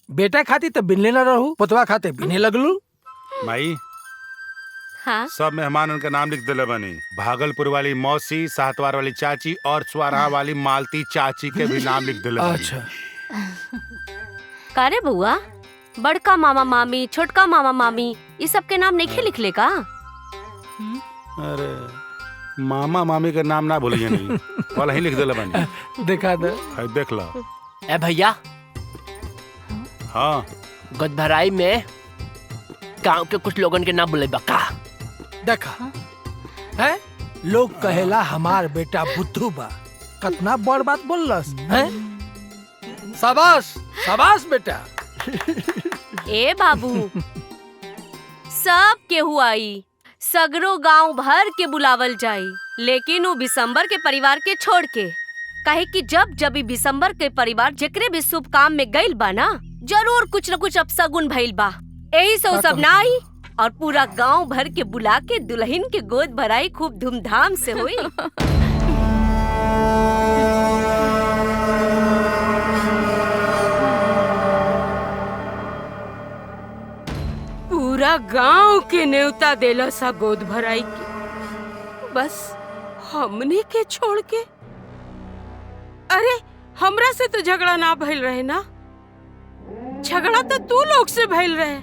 बेटा खाती तो बिनले ना रहू, पुतवा खाते बिने लगलू। माई हाँ? सब मेहमान उनका नाम लिख दिले बनी। भागलपुर वाली मौसी, साहतवार वाली चाची और स्वारहा वाली मालती चाची के भी नाम लिख दिले बनी। अच्छा कारे बुआ बड़का मामा मामी छोटका मामा मामी ये सब के नाम नहीं लिखले का? अरे मामा मामी के नाम ना भूलिए नहीं वाला ही लिख दिले बनी। देखा दे देख ला। ए भैया हाँ गोदभराई में गांव के कुछ लोगन के नाम बोले बका। देखा है लोग कहेला हमार बेटा बुद्धू बा, कितना बड़ बात बोललस है। शाबाश शाबाश बेटा। ए बाबू सब केहू आई, सगरो गांव भर के बुलावल जाई, लेकिन वो बिशंबर के परिवार के छोड़ के। काहे कि जब भी बिशंबर के परिवार जेकरे भी शुभ काम में गइल बा ना जरूर कुछ न कुछ अपशगुन भइल बा। यही से वो सब ना आई और पूरा गांव भर के बुला के दुल्हन के गोद भराई खूब धूमधाम से हुई। पूरा गांव के न्योता देला सा गोद भराई के, बस हमने के छोड़ के। अरे हमरा से तो झगड़ा ना भइल रहे ना, झगड़ा तो तू लोग से भइल रहे।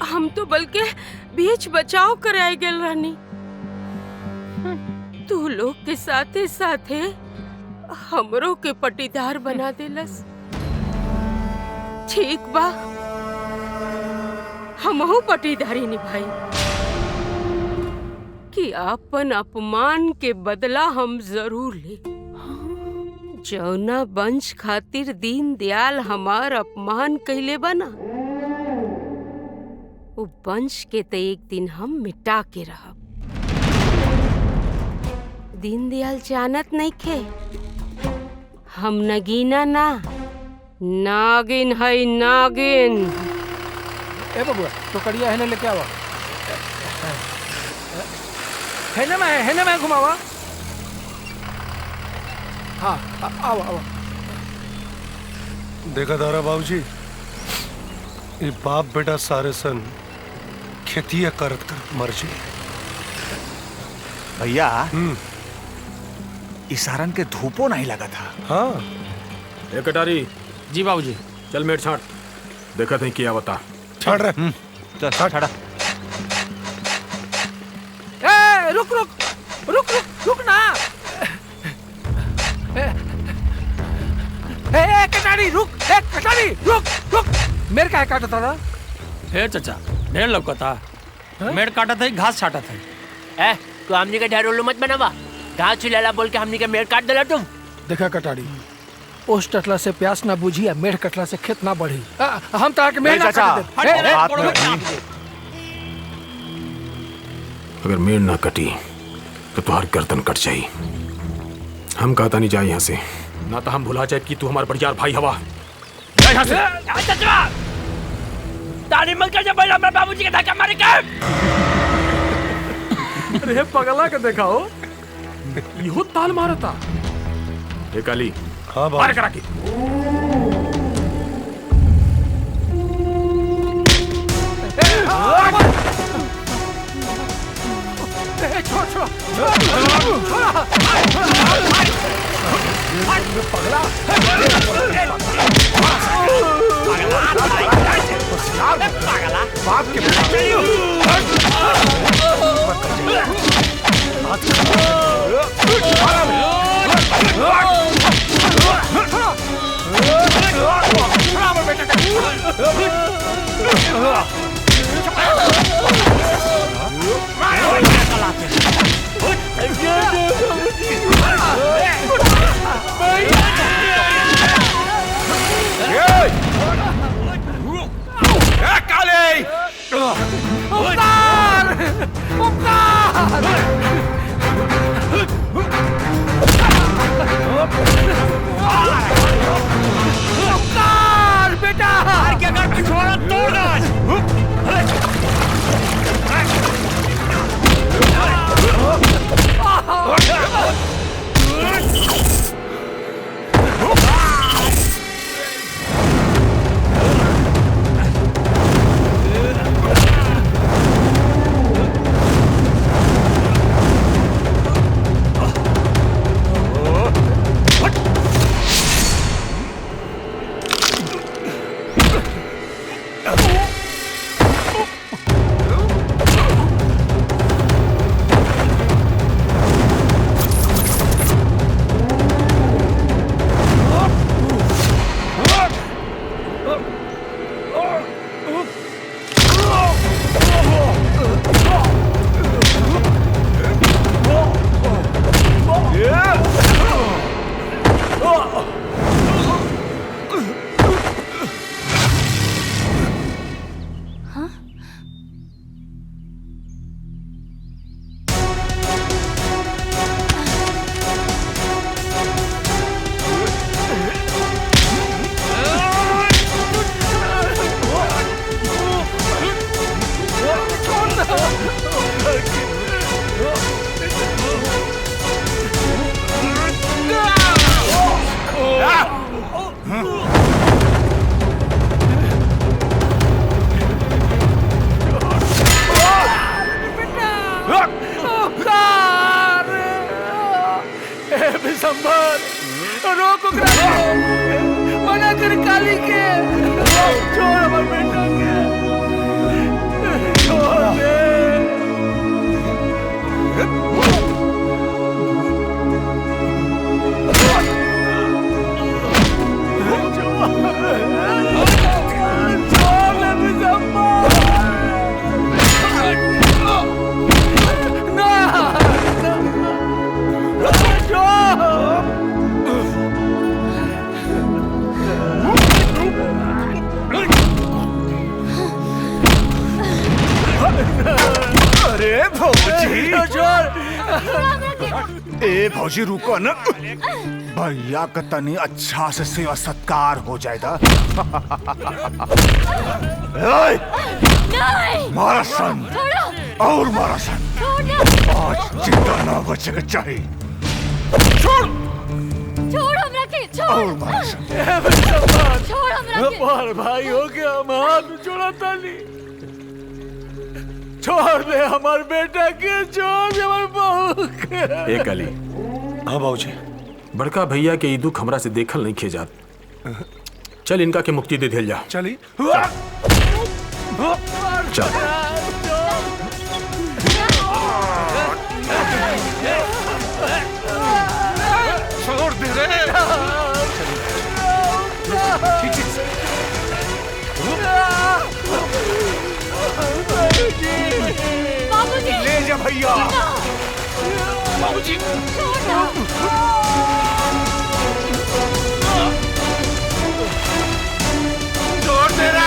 हम तो बल्कि बीच बचाव करे आए गेल रहनी। तू लोग के साथे साथे हमरो के पटीदार बना देलस। ठीक बा हमहू पटीदारी निभाई कि अपन अपमान के बदला हम जरूर ले। जौना वंश खातिर दीन दयाल हमार अपमान कैले बना वो वंश के तो एक दिन हम मिटा के रहब। दीन दयाल जानत नहीं खे हम नगीना ना नागिन है नागिन। ए बबुआ तो कड़िया है ना लेके आवा। है ना मैं घुमावा। हाँ आओ आओ। देखा दारा बाबूजी, ये बाप बेटा सारे सन खेतिया करत कर मर जी। भैया इसारन के धूपो नहीं लगा था। हाँ ए कटारी। जी बाबूजी। चल मेट छाट, देखा थे क्या बता। छाट रहे। चल छाड़ा। ए रुक रुक रुक रुक रुक ना। ए कटारी रुक, ए कटारी रुक रुक। मेरे का काटा था? हे चाचा ढेर लौकता। मेड़ काटा था घास छाटा था। तू हमनी के ढेर उल्लू मत बनावा। घास चिल्लाला बोल के हमनी के मेड़ काट देला तुम। देखा कटारी, ओस कटला से प्यास ना बुझी, मेढ़ कटला से खेत ना बढ़ी। हम तारा के मेढ़ ना काट दे। अगर मेड़ ना कटी तो तुम्हारी गर्दन कट जाई। हम कहता नहीं जाए यहाँ से, ना तो हम भुला जाए कि तू हमारे बड़ियार भाई हवा। जा यहाँ से। ताली मत कर जब हमरा बाबूजी के धक्का मारे के। अरे पगला के देखा हो, इहो ताल मारता। ए काली, हाँ बाहर करा के। पगला बाप के भौजी रुको न, भैया का तनी अच्छा से सेवा सत्कार हो जाएगा। मारा सन और मारा सन। आज जिंदा ना बचे के चाहिए। छोड़ हमरा के, छोड़ हमरा के। बार भाई हो गया, हम हाथ छोड़ा ताली। छोड़ दे हमारे बेटा के, छोड़ दे हमारे बहू के। एक अली। हाँ बाबूजी। बड़का भैया के ई दुख हमरा से देखल नहीं खेजात। चल इनका के मुक्ति दे दिल जा। चली चल। छोड़ दे रे। बाबूजी ले जा भैया। बाबूजी छोड़ दे रे।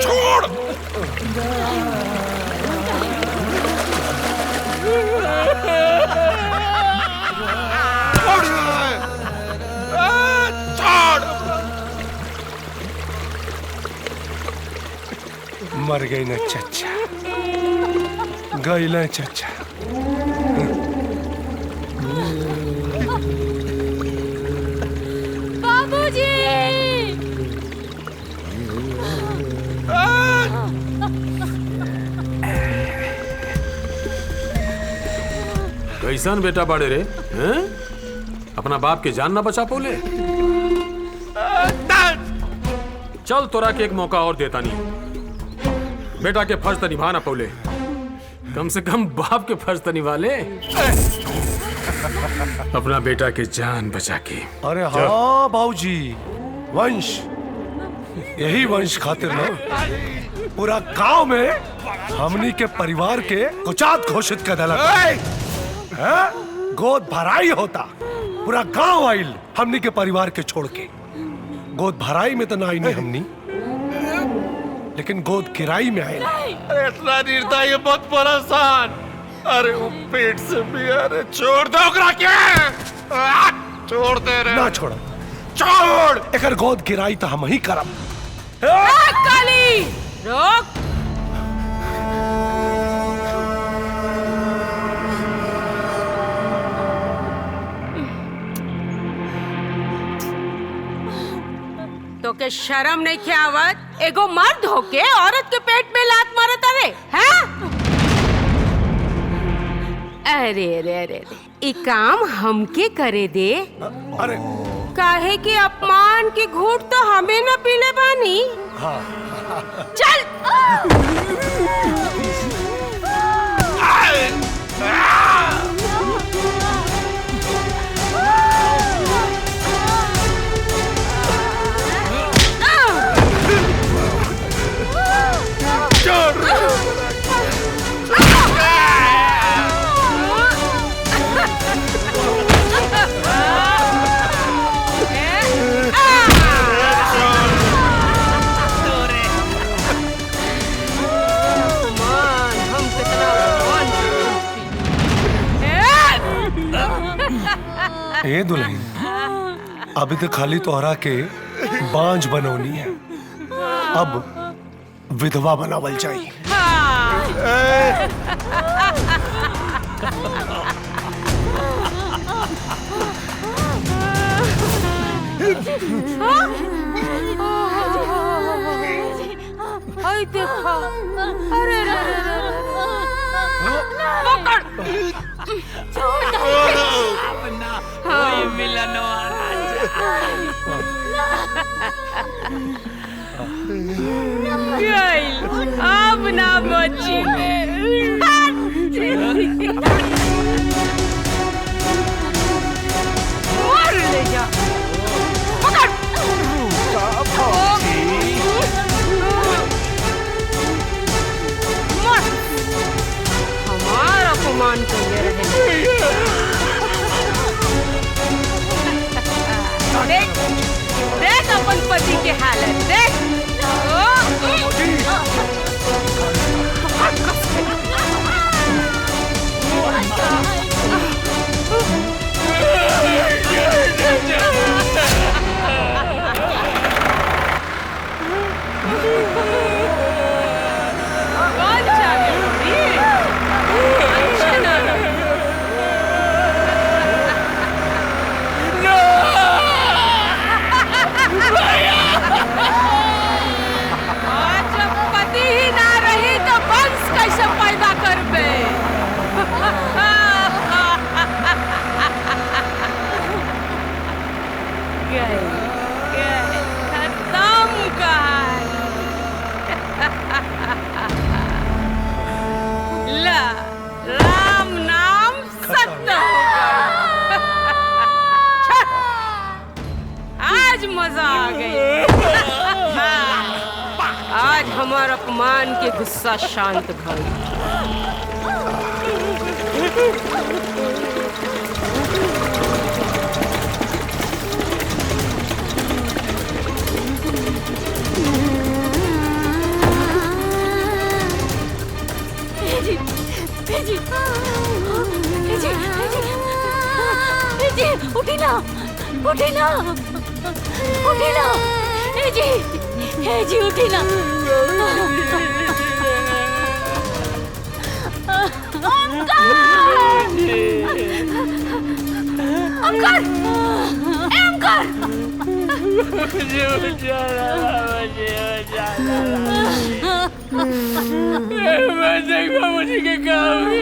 छोड़। मर गई ना चच्चा, गई ना चच्चा। बाबूजी कैसन बेटा बाड़े रे हैं? अपना बाप के जान ना बचा पोले। चल तोरा के एक मौका और देता नहीं। बेटा के फर्ज तो निभा ना पौले, कम से कम बाप के फर्ज तो निभा ले। अपना बेटा के जान बचा के। अरे हाँ बाबूजी, वंश, यही वंश खातिर ना पूरा गांव में हमनी के परिवार के कुचात घोषित कर दिला। गोद भराई होता, पूरा गांव आइल हमनी के परिवार के छोड़ के। गोद भराई में तो ना आई नहीं हमनी, लेकिन गोद किराई में आए। इतना निर्दयी बहुत परेशान। अरे वो पेट से भी, अरे छोड़ दो के। छोड़ दे रे। ना छोड़, छोड़। एकर गोद गिराई तो हम ही करब। काली रोक। तो के शर्म नहीं के आवत? एगो मर्द होके औरत के पेट में लात मारत अरे हैं? अरे अरे अरे ये काम हमके करे दे। अरे काहे कि अपमान की घूंट तो हमें न पीले बानी। हाँ। चल। ए दुल्हन, अभी तो खाली तोहरा के बांझ बनौनी है, अब विधवा बनावल चाहिए। हाय देखा, अरे रे रे रे पकड़। कोई मिलन वाला अब ना बची। और ले जा, पकड़। हमारा अपमान करते रहे। देख देख अपन पति के हालत देख। हमार अपमान के गुस्सा शांत भइल। उठी ना, उठी ना, उठी ना, जी उठी ना। मुझे के काम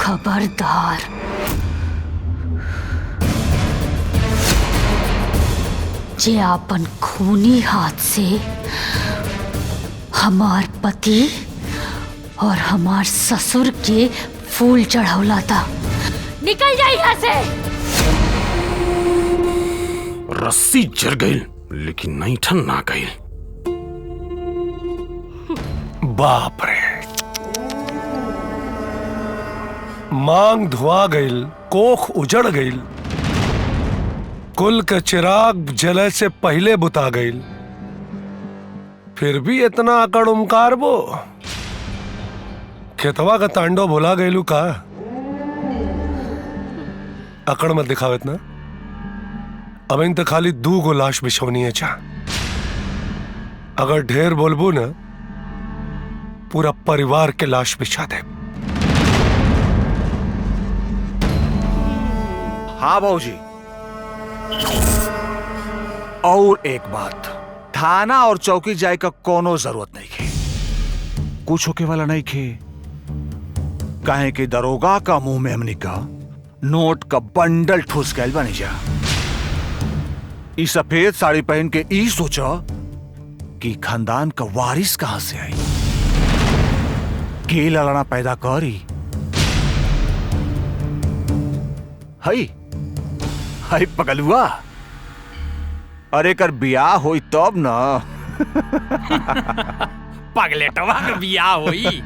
खबरदार, जे आपन खूनी हाथ से हमार पति और हमार ससुर के फूल चढ़ौला था, निकल जाए यहाँ से। रस्सी जर गई लेकिन नहीं ठन ना गई। बाप रे, मांग धुआ गईल, कोख उजड़ गईल, कुल के चिराग जले से पहले बुता गईल, फिर भी इतना अकड़ उमकार बो। खेतवा का तांडव भुला गईलू का? अकड़ मत दिखावत ना। अब इन तो खाली 2 गो लाश बिछौनी है चा। अगर ढेर बोलबू ना पूरा परिवार के लाश बिछा दे। हाँ बाबूजी, और एक बात, थाना और चौकी जाए का कोनो जरूरत नहीं खे, कुछ होके वाला नहीं खे। काहे कि दरोगा का मुंह में हमनी का नोट का बंडल ठूस गैल बनी जा। इस सफेद साड़ी पहन के ई सोचा कि खानदान का वारिस कहां से आई, के लड़ना पैदा करी। हई हई पगलुआ, अरे कर बियाह होई तब ना। पगलेटवा के बियाह होई।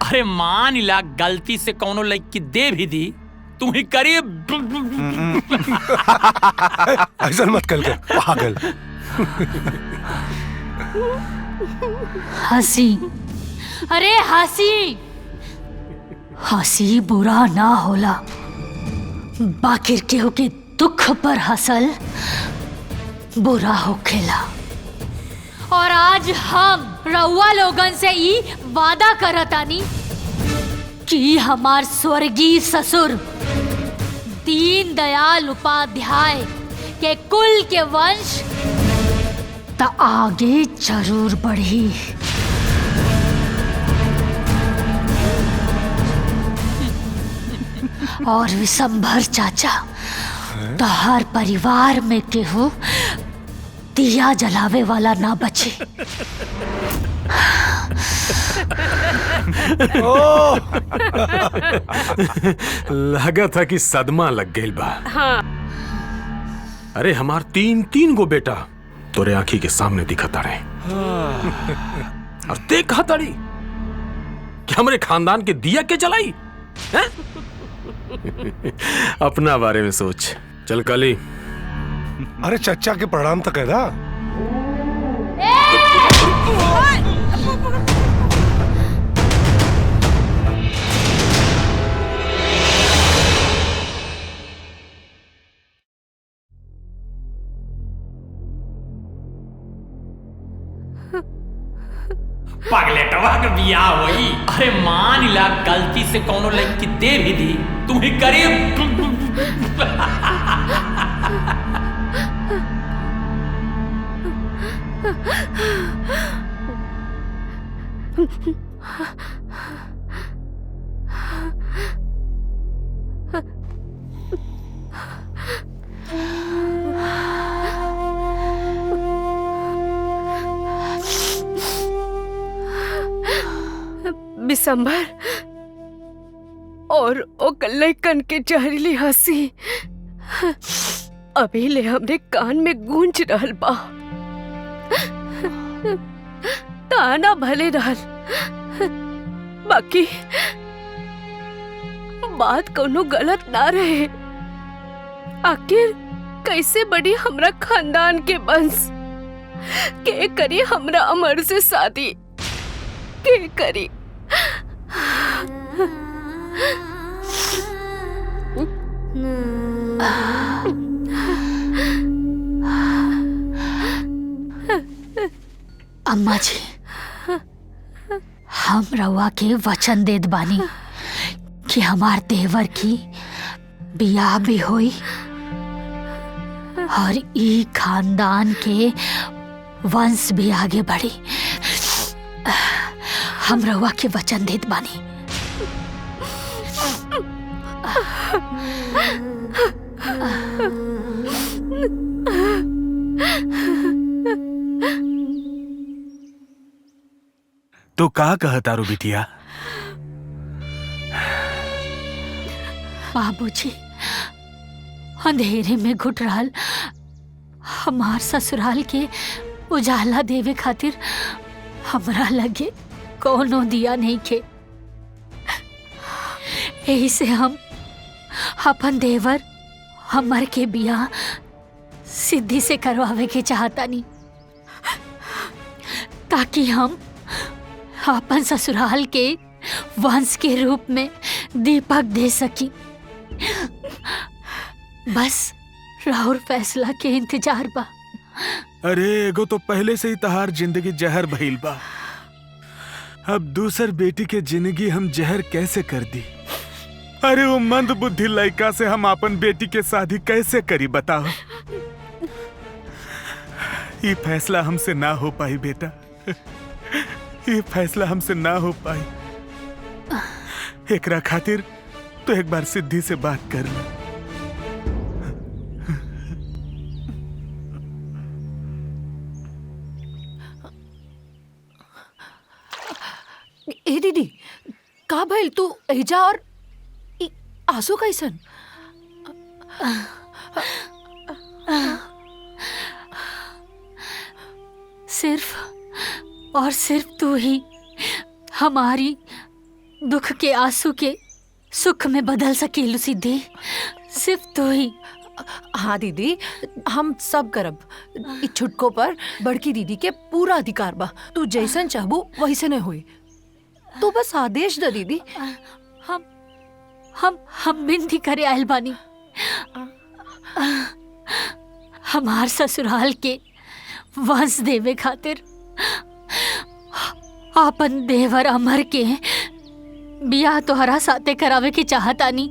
अरे मान ला गलती से कौनो लड़की दे भी दी, तू ही करिए। ऐसा मत कर के पागल। हंसी, अरे हंसी, हंसी बुरा ना होला, बाकिर केहू के दुख पर हंसल बुरा होखेला। और आज हम रउआ लोगन से ई वादा करतानी कि हमार स्वर्गीय ससुर दीन दयाल उपाध्याय के कुल के वंश त आगे जरूर बढ़ी। और विशंभर चाचा, तहार परिवार में केहू दिया जलावे वाला ना बचे। लगा था कि सदमा लग गई बा। हाँ। अरे हमार तीन गो बेटा तोरे आंखी के सामने दिखता रहे और देख कहा ताड़ी कि हमरे खानदान के दिया के जलाई है? अपना बारे में सोच। चल काली। अरे चचा के प्रणाम तक है ना। पगलेटवा के बियाह होई। अरे मान ला गलती से कोनो लड़की दे भी दी, तुम्हें करे बिसंबर और ओ लइकन के जहरीली हंसी अभी ले हमरे कान में गूंज रहल बा। ताना भले रहल, बाकी बात कोनो गलत ना रहे। आखिर कैसे बढ़ी हमरा खानदान के वंश? के करी हमरा अमर से शादी? के करी? अम्मा जी, हम रउआ के वचन देत बानी कि हमार देवर की बियाह भी होई और ई खानदान के वंश भी आगे बढ़ी। हम रउआ के वचन देत बानी। तो का कहतारू बिटिया? बाबूजी, अंधेरे में घुट रहल हमार ससुराल के उजाला देवे खातिर हमरा लगे कोनो दिया नहीं खे। यही से हम अपन देवर हमर के बियाह सिद्धि से करवावे के चाहता नहीं, ताकि हम अपन ससुराल के वंश के रूप में दीपक दे सकी। बस राहुल फैसला के इंतजार बा। अरे एगो तो पहले से ही तहार जिंदगी जहर भइल बा, अब दूसर बेटी के जिंदगी हम जहर कैसे कर दी? अरे वो मंद बुद्धि लड़का से हम अपन बेटी के शादी कैसे करी बताओ? ये फैसला हमसे ना हो पाई बेटा, ये फैसला हमसे ना हो पाई। एकरा खातिर तो एक बार सिद्धि से बात कर ले। ए दीदी, का भइल? तू एजा और आंसू कैसन? सिर्फ और सिर्फ तू ही हमारी दुख के आंसू के सुख में बदल सकेलू सिद्धि, सिर्फ तू ही। हाँ दीदी, हम सब करब। इ छुटको पर बड़की दीदी के पूरा अधिकार बा। तू जैसन चाहबू वैसे न होई। तू बस आदेश दे दीदी। हम विनती करे आयल बानी। हमार ससुराल के वंश देवे खातिर आपन देवर अमर के बियाह तोहरा साथे करावे के चाहतानी।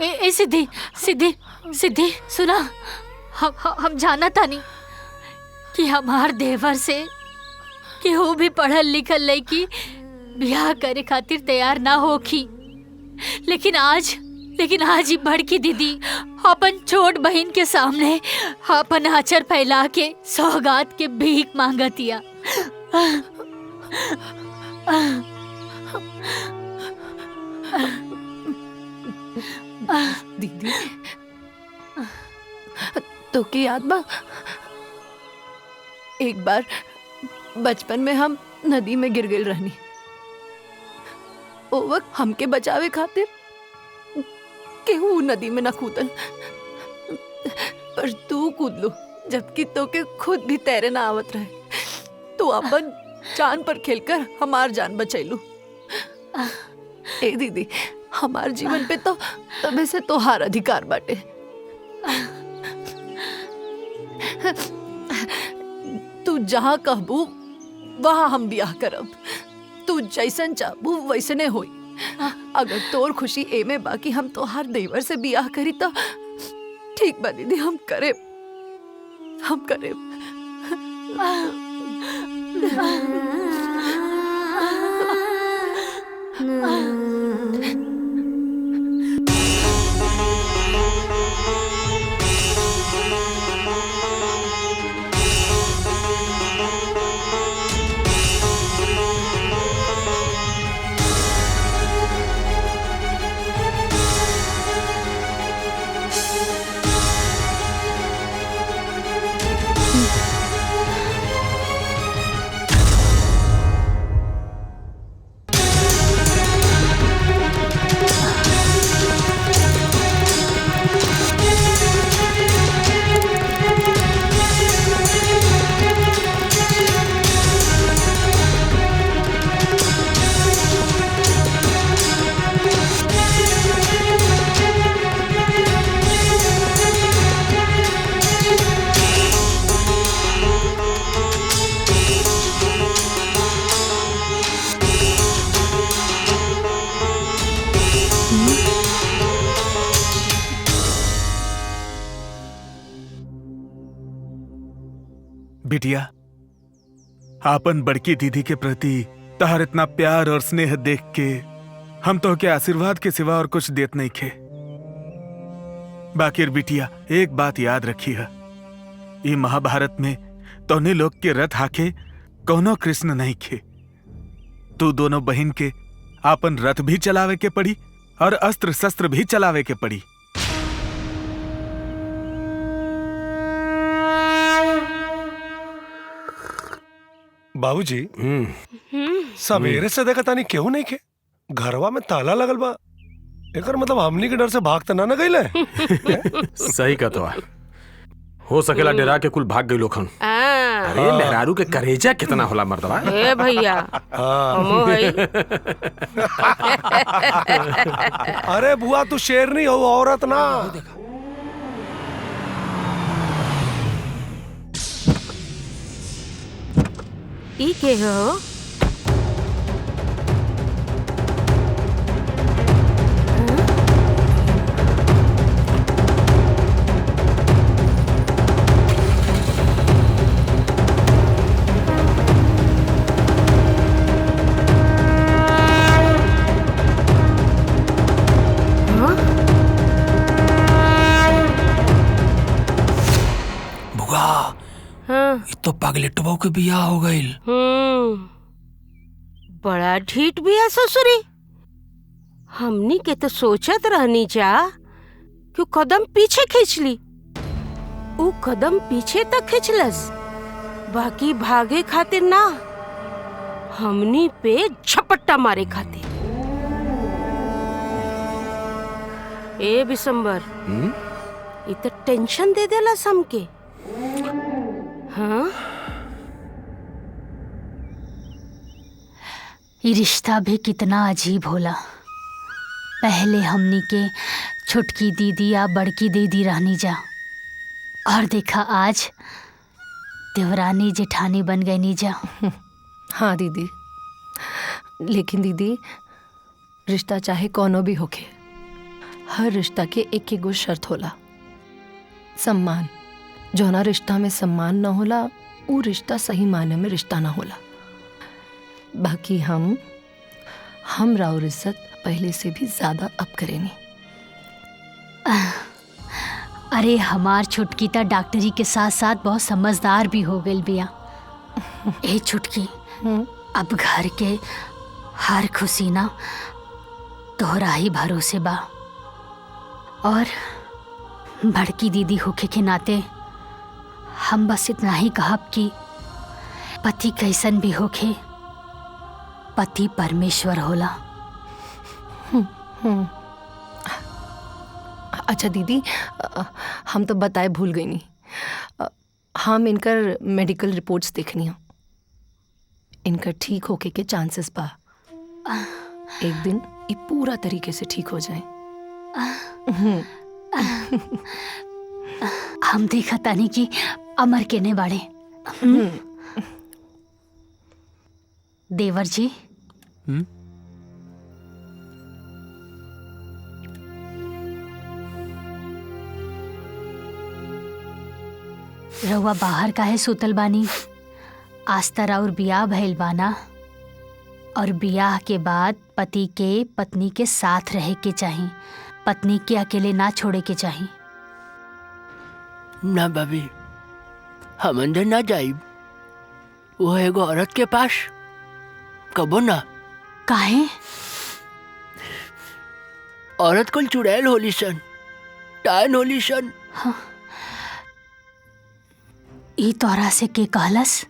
ए सिद्धि सिद्धि सिद्धि सुना, हम जाना तानी कि हमार देवर से केहू भी पढ़ल लिखल लड़की बियाह करे खातिर तैयार ना होखी, लेकिन आज लेकिन आज ही बड़की दीदी अपन छोट बहन के सामने अपन आचर फैला के सौगात के भीख मांगतिया। दीदी तो की याद बा एक बार बचपन में हम नदी में गिर गए रहनी। ओ वक्त हमके बचावे खातिर केहू नदी में न कूदल, पर तू कूद लो जबकि तोके खुद भी तैरे ना आवत रहे। तू अपन जान पर खेलकर हमार जान बचैलू। ए दीदी हमार जीवन पे तो तबे से तोहार अधिकार बाटे। तू जहाँ कहबू वहाँ हम ब्याह करब। तू जैसन चाहबू वैसने होई। अगर तोर खुशी एमे बाकी हम तोहार देवर से ब्याह करी तो ठीक बा दीदी, हम करे। बिटिया, आपन बड़की दीदी के प्रति तहार इतना प्यार और स्नेह देख के हम तो के आशीर्वाद के सिवा और कुछ देत नहीं खे। बाकी बिटिया एक बात याद रखी है, ये महाभारत में तोने लोग के रथ हाके कौनो कृष्ण नहीं खे। तू दोनों बहन के आपन रथ भी चलावे के पड़ी और अस्त्र शस्त्र भी चलावे के पड़ी। बाबूजी सवेरे से देखा तानी केहू नहीं के घरवा में ताला लगल बा। एकर मतलब हमनी के डर से भागते ना गईले। सही का तो हो सकेला डेरा के कुल भाग गई लोखन। अरे मेहरारू के करेजा कितना होला मर्दवा। ए भैया हमो हई। अरे बुआ तू शेरनी हो औरत ना। ई के हो? तो पगलेटबो के बियाह हो गईल। बड़ा ढीठ बिया ससुरी। हमनी के तो सोचत रहनी जा कि कदम पीछे खींच ली। ऊ कदम पीछे तक खींचलस, बाकी भागे खातिर ना, हमनी पे झपट्टा मारे खातिर। ए बिशंबर, ये तो टेंशन दे देला हमके। हाँ? ये रिश्ता भी कितना अजीब होला। पहले हमनी के छुटकी दीदी या बड़की दीदी रहनी जा, और देखा आज देवरानी जेठानी बन गई नी जा। हाँ दीदी, लेकिन दीदी रिश्ता चाहे कोनो भी होके, हर रिश्ता के एक एगो शर्त होला, सम्मान। जौना रिश्ता में सम्मान न होला वो रिश्ता सही मायने में रिश्ता ना होला। बाकी हम राउर इज्जत पहले से भी ज्यादा अब करेनी। अरे हमार छुटकी तो डॉक्टरी के साथ साथ बहुत समझदार भी हो गई बिया। ए छुटकी, अब घर के हर खुशी ना तोहरा ही भरोसे बा। और बड़की दीदी होके के नाते हम बस इतना ही कहब कि पति कैसन भी होके पति परमेश्वर होला। अच्छा दीदी, हम तो बताए भूल गई नहीं, हम इनकर मेडिकल रिपोर्ट्स देखनी है। इनका ठीक होके के चांसेस बा। एक दिन ये पूरा तरीके से ठीक हो जाए। हम देखा तानी कि अमर केने बाड़े। देवर जी, रउआ बाहर काहे सुतल बानी? आज तरा और बियाह भइल बाना, और बियाह के बाद पति के पत्नी के साथ रहे के चाही, पत्नी के अकेले ना छोड़े के चाही। ना भाभी, हम अंदर ना जाइब। वो एगो औरत के पास कबो ना। काहे? औरत को चुड़ैल होली सन, टाइन होली सन। हाँ। ई तोहरा से के कहलस?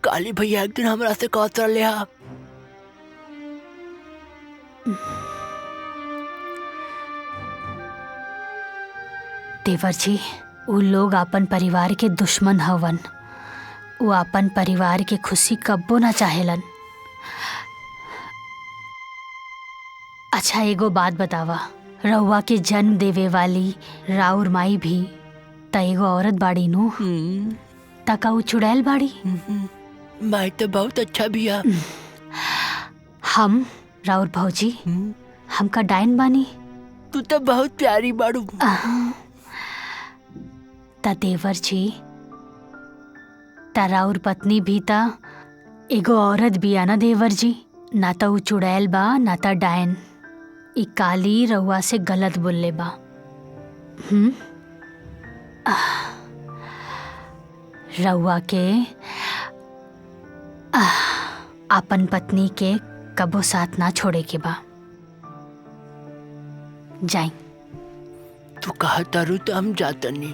काली भैया एक दिन हमरा से कहत रहे हा। देवर जी, वो लोग अपन परिवार के दुश्मन हवन। वो अपन परिवार के खुशी कब्बो ना चाहेलन। अच्छा एगो बात बतावा, रउआ के जन्म देवे वाली राउर माई भी त एगो औरत बाड़ी नु, तका वो चुड़ैल बाड़ी? माई तो बहुत अच्छा बिया। हम राउर भौजी हमका डाइन बानी? तू तो बहुत प्यारी बाड़ू। ता देवर जी, ता राउर पत्नी भी ता एगो औरत बिया ना देवर जी? ना ता वो चुड़ैल बा ना ता डायन। ई काली रउआ से गलत बोलले बा। रउआ के अपन पत्नी के कबो साथ ना छोड़े के बा। जाई। तू कहा तारू तो हम जाता नहीं।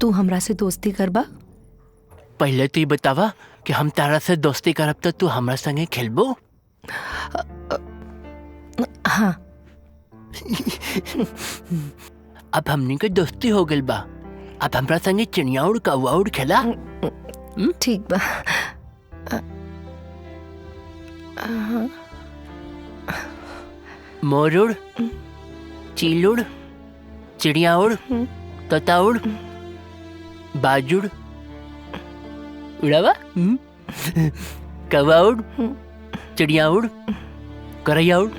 तू हमरा से दोस्ती करबा? पहले तो ये बतावा कि हम तारा से दोस्ती करब तो तू हमरा संगे खेलबो? हाँ। अब हमनी के दोस्ती हो गइल बा। अब हमरा संगे चिड़िया उड़ कौवा उड़ खेला? ठीक बा। मोर उड़, चील उड़, चिड़िया उड़, तोता उड़, बाज उड़, उड़ावा? कौवा उड़, चिड़िया उड़, गौरैया उड़,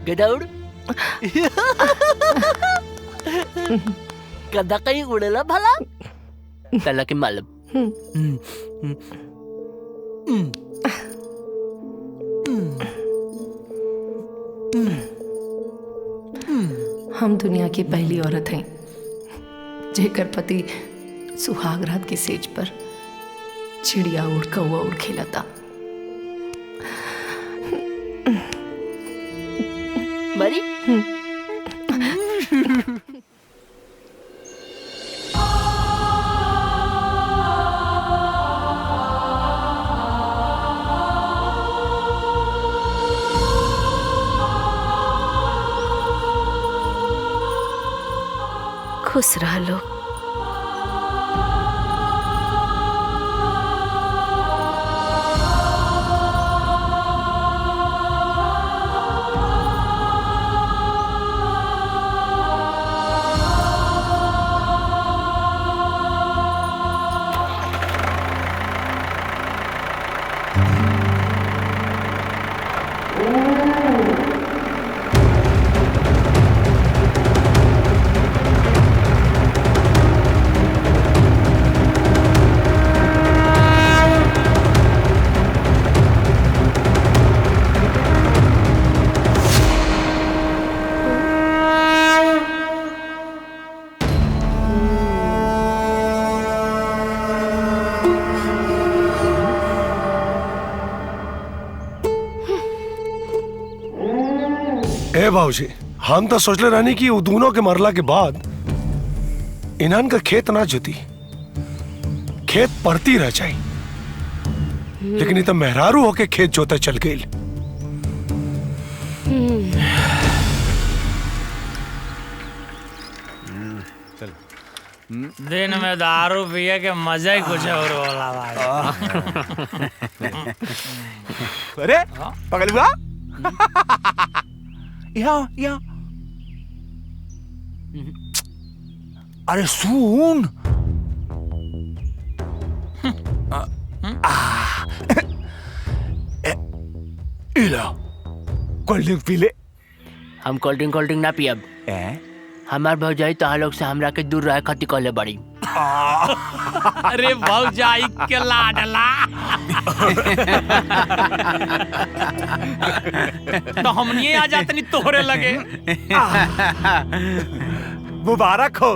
गधा उड़। गधा कहीं उड़ेला भला? तला के मालूम। हम दुनिया की पहली औरत हैं जेकर पति सुहाग रात की सेज पर चिड़िया उड़ कौवा उड़ खेलता। मरी? खुश रह लो। ए बाबूजी, हम तो सोचले रहनी कि वो दोनों के मरला के बाद इन्हन का खेत ना जुती, खेत पड़ती रह जाई, लेकिन ये तो मेहरारू होके खेत जोते चल गई। दिन में दारू पिए के मजा ही कुछ और होला भाई। अरे पगलुआ, यहाँ अरे सुन, कोल्ड ड्रिंक पी ले। हम कोल्ड ड्रिंक ना पियब। हमार भौजाई तहाँ लोग से हमरा के दूर रहे खातिर कहले बड़ी। अरे भौजाई के लाडला। तो हमनी आ जातनी तोहरे लगे। मुबारक हो,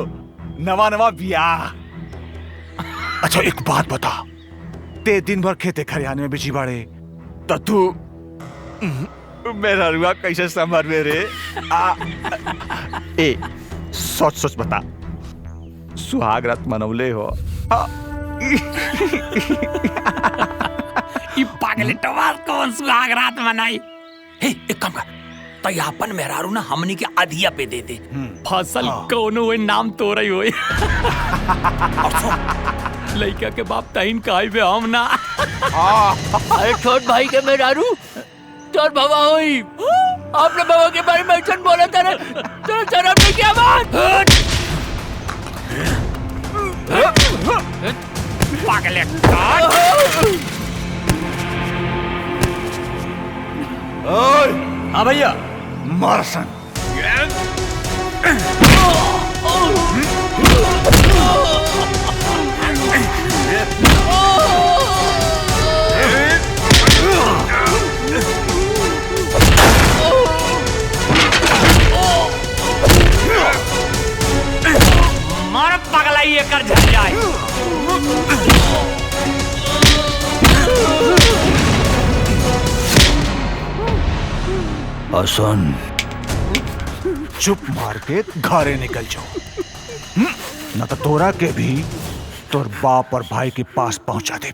नवा नवा बियाह। अच्छा एक बात बता, ते दिन भर खेते खरियाने में बिजी बाड़े, तो तू मेरा रुआ कैसे संभर में रे? ए सोच सोच बता, सुहाग रात मनौले हो? ई पागल टवार कौन सुहाग रात मनाई? हे एक काम कर, तो यापन मेहरारू ना हमनी के आधिया पे दे दे, फसल कौनो हुए नाम तोरा ही होए। लड़का के बाप तहीन काई बे हम ना। अरे छोट भाई के मेहरारू तोर बाबा होई, आपने बाबा के बारे में ऐसा बोला था, तो शर्म नहीं किया बात? पागल हाँ भैया, मारसन। मार पगला ये कर झड़ जाए। हसन, चुप मार के घरे निकल जाओ, न तो तोरा के भी तोर बाप और भाई के पास पहुंचा दे।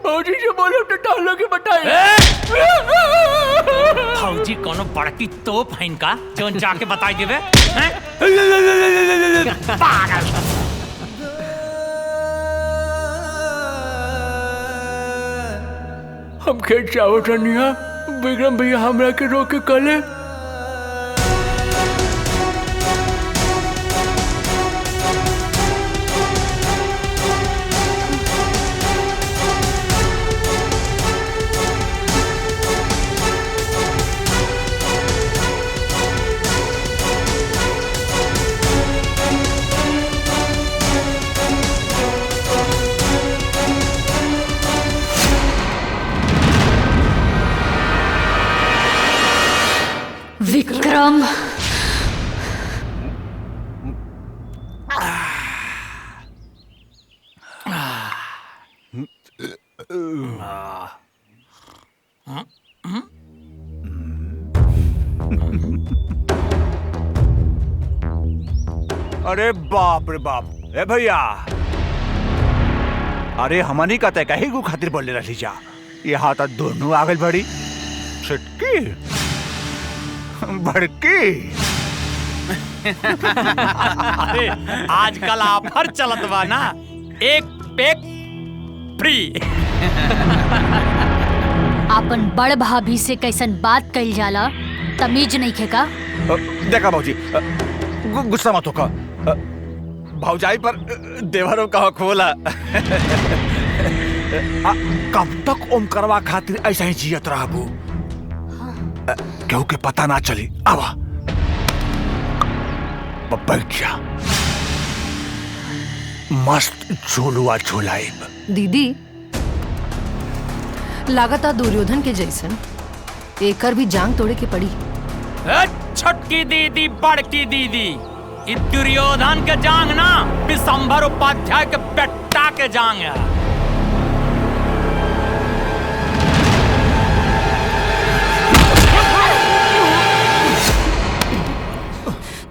भौजी से बोलो तो टालो के बताए। भौजी कोनो बड़की तोप है इनका जो जाके बताई देवे। पागल। हम खेत चाहो तनिया, विक्रम भैया हमरा के रोक के कहले विक्रम। अरे बाप रे बाप, ए भैया, अरे हमनी का तय कहीं को खातिर बोले रही जा, यहाँ तक दोनों आगे बढ़ी, छिटकी भड़की। अरे आजकल ऑफर चलत बा ना, एक पैक फ्री। अपन बड़ भाभी से कैसन बात कइल जाला, तमीज नहीं खेका? देखा भाजी, गुस्सा मत होका, भौजाई पर देवरों का खोला। कब तक ओम करवा खातिर ऐसा ही जियत रहबू? क्यों के पता ना चली। आवा बैठिया, मस्त झूलुआ झूलाइब। दीदी लागता दुर्योधन के जैसन एकर भी जांग तोड़े के पड़ी। छोटकी दीदी, बड़की दीदी, दुर्योधन के जांग ना, विशंभर उपाध्याय के बेटा के जांग है।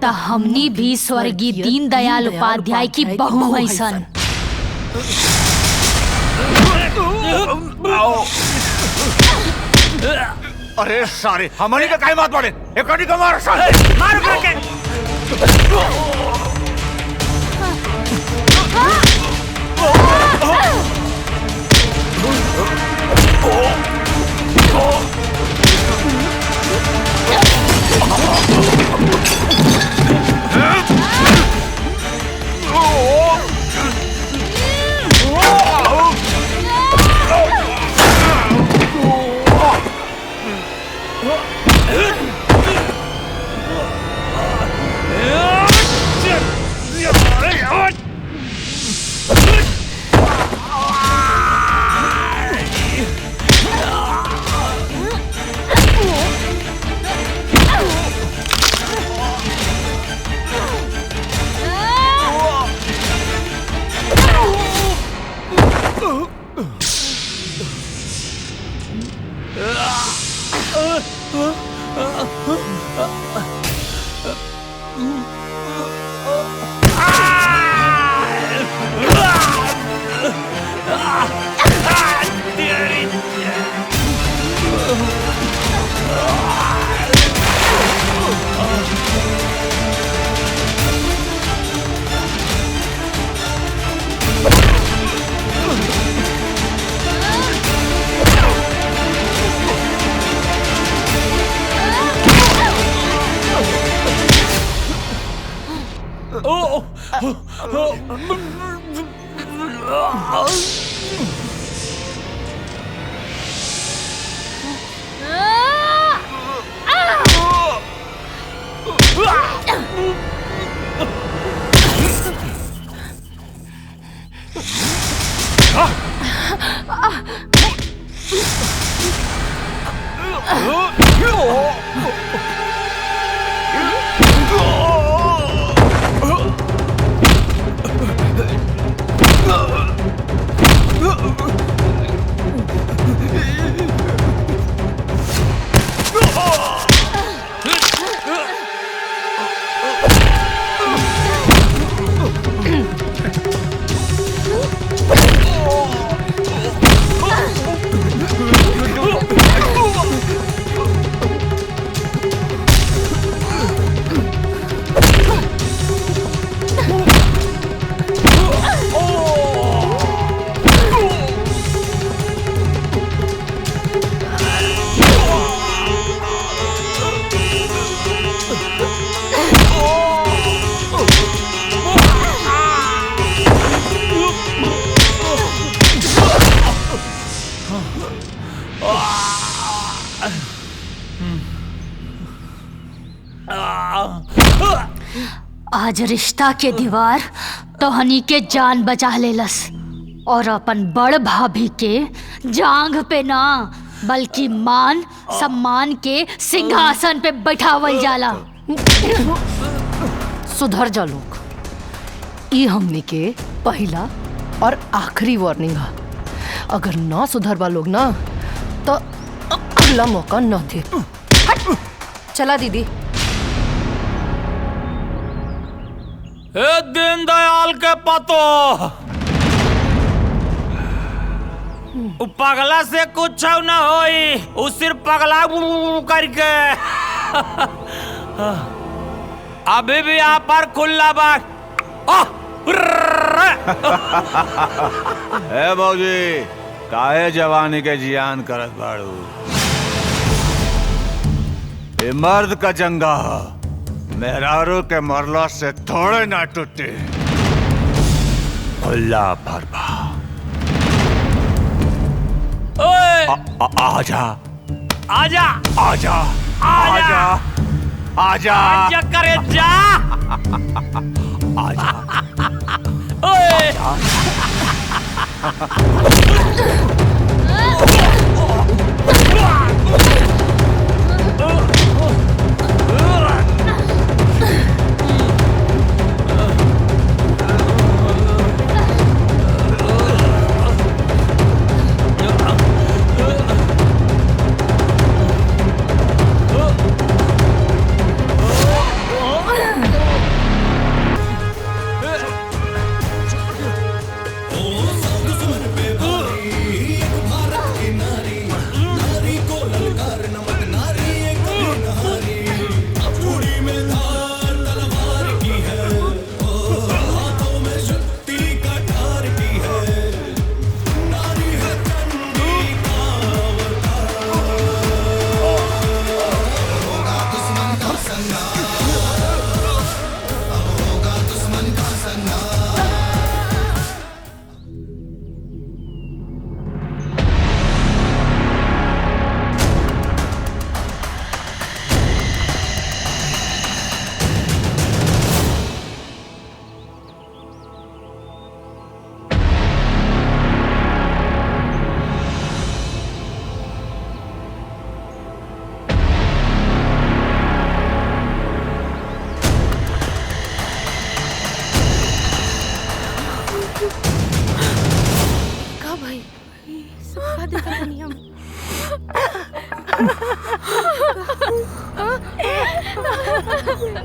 तो हमनी भी स्वर्गीय दीनदयाल उपाध्याय की बहू है सन। अरे सारे हमनी का काहे बात पड़े एक का मार सारे मार करके आज रिश्ता के दीवार तोहनी के जान बचा लेलस और अपन बड़ भाभी के जांघ पे ना बल्कि मान सम्मान के सिंहासन पे बैठावल जाला। सुधर जा लोग, ये हमने के पहला और आखिरी वार्निंग है। अगर ना सुधरवा लोग ना तो अगला मौका न दे। चला दीदी। दीनदयाल के पतो पगला से कुछ न होई, उ सिर्फ पगला करके अभी भी यहाँ पर खुला बात। ए भौजी काहे जवानी के जियान करत बाड़ू? ये मर्द का जंगा है, मेहरारू के मरला से थोड़े ना टूटे। खुला भरबा आजा आजा आजा आजा आजा आजा करे जा आजा ओए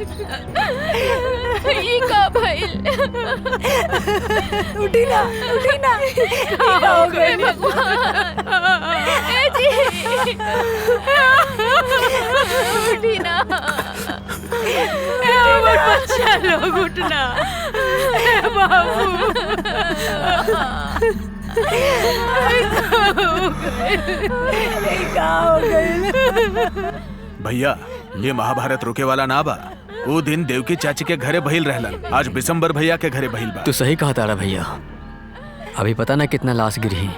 ये का भइल? उठी ना हो गए भगवान। ए जी उठी ना। हमारे बच्चा लोग उठना। बाबू भैया ये महाभारत रुके वाला ना बा। वो दिन देवकी चाची के घरे बहिल रहलन, आज बिशंबर भैया के घरे बहिल बा। तू सही कहा तारा भैया, अभी पता ना कितना लाश गिरी।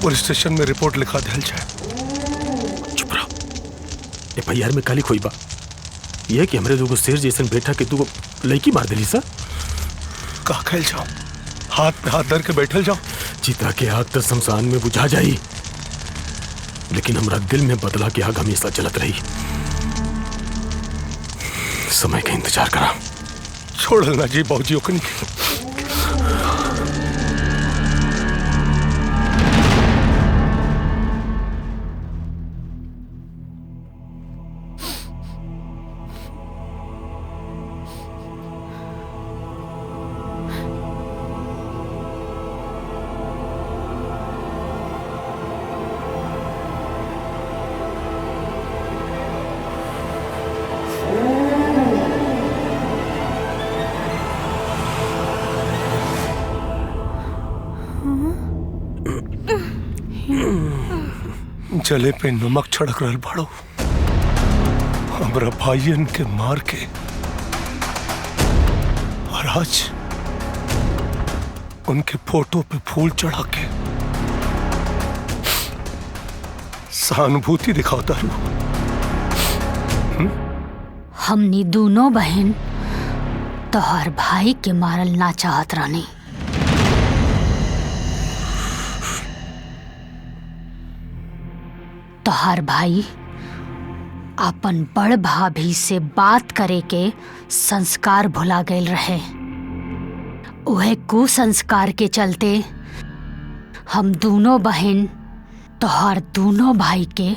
पुलिस स्टेशन में रिपोर्ट लिखा दिया जाए। चुप रहो। ये भैयार में काली खोई बा ये कि हमरे दुगो शेर जैसन बैठा के दुगो लड़की मार दिली सर। का खेल जाओ, हाथ पे हाथ धर के बैठल जाओ। चिता के आग तो शमशान में बुझा जाई, लेकिन हमरा दिल में बदला की आग हमेशा जलत रही। समय का इंतजार करा। छोड़ना जी बाबूजी ओकनी। जले पे नमक छिड़क रहल बाड़ो। हमरा भाइयन के मार के और आज उनके फोटो पे फूल चढ़ा के सहानुभूति दिखाता रू। हमनी दोनों बहन तोहर भाई के मारल ना चाहत रहनी। तोहर भाई अपन बड़ भाभी से बात करे के संस्कार भुला गए रहे। उहे कुसंस्कार के चलते हम दोनों बहन तोहर दोनों भाई के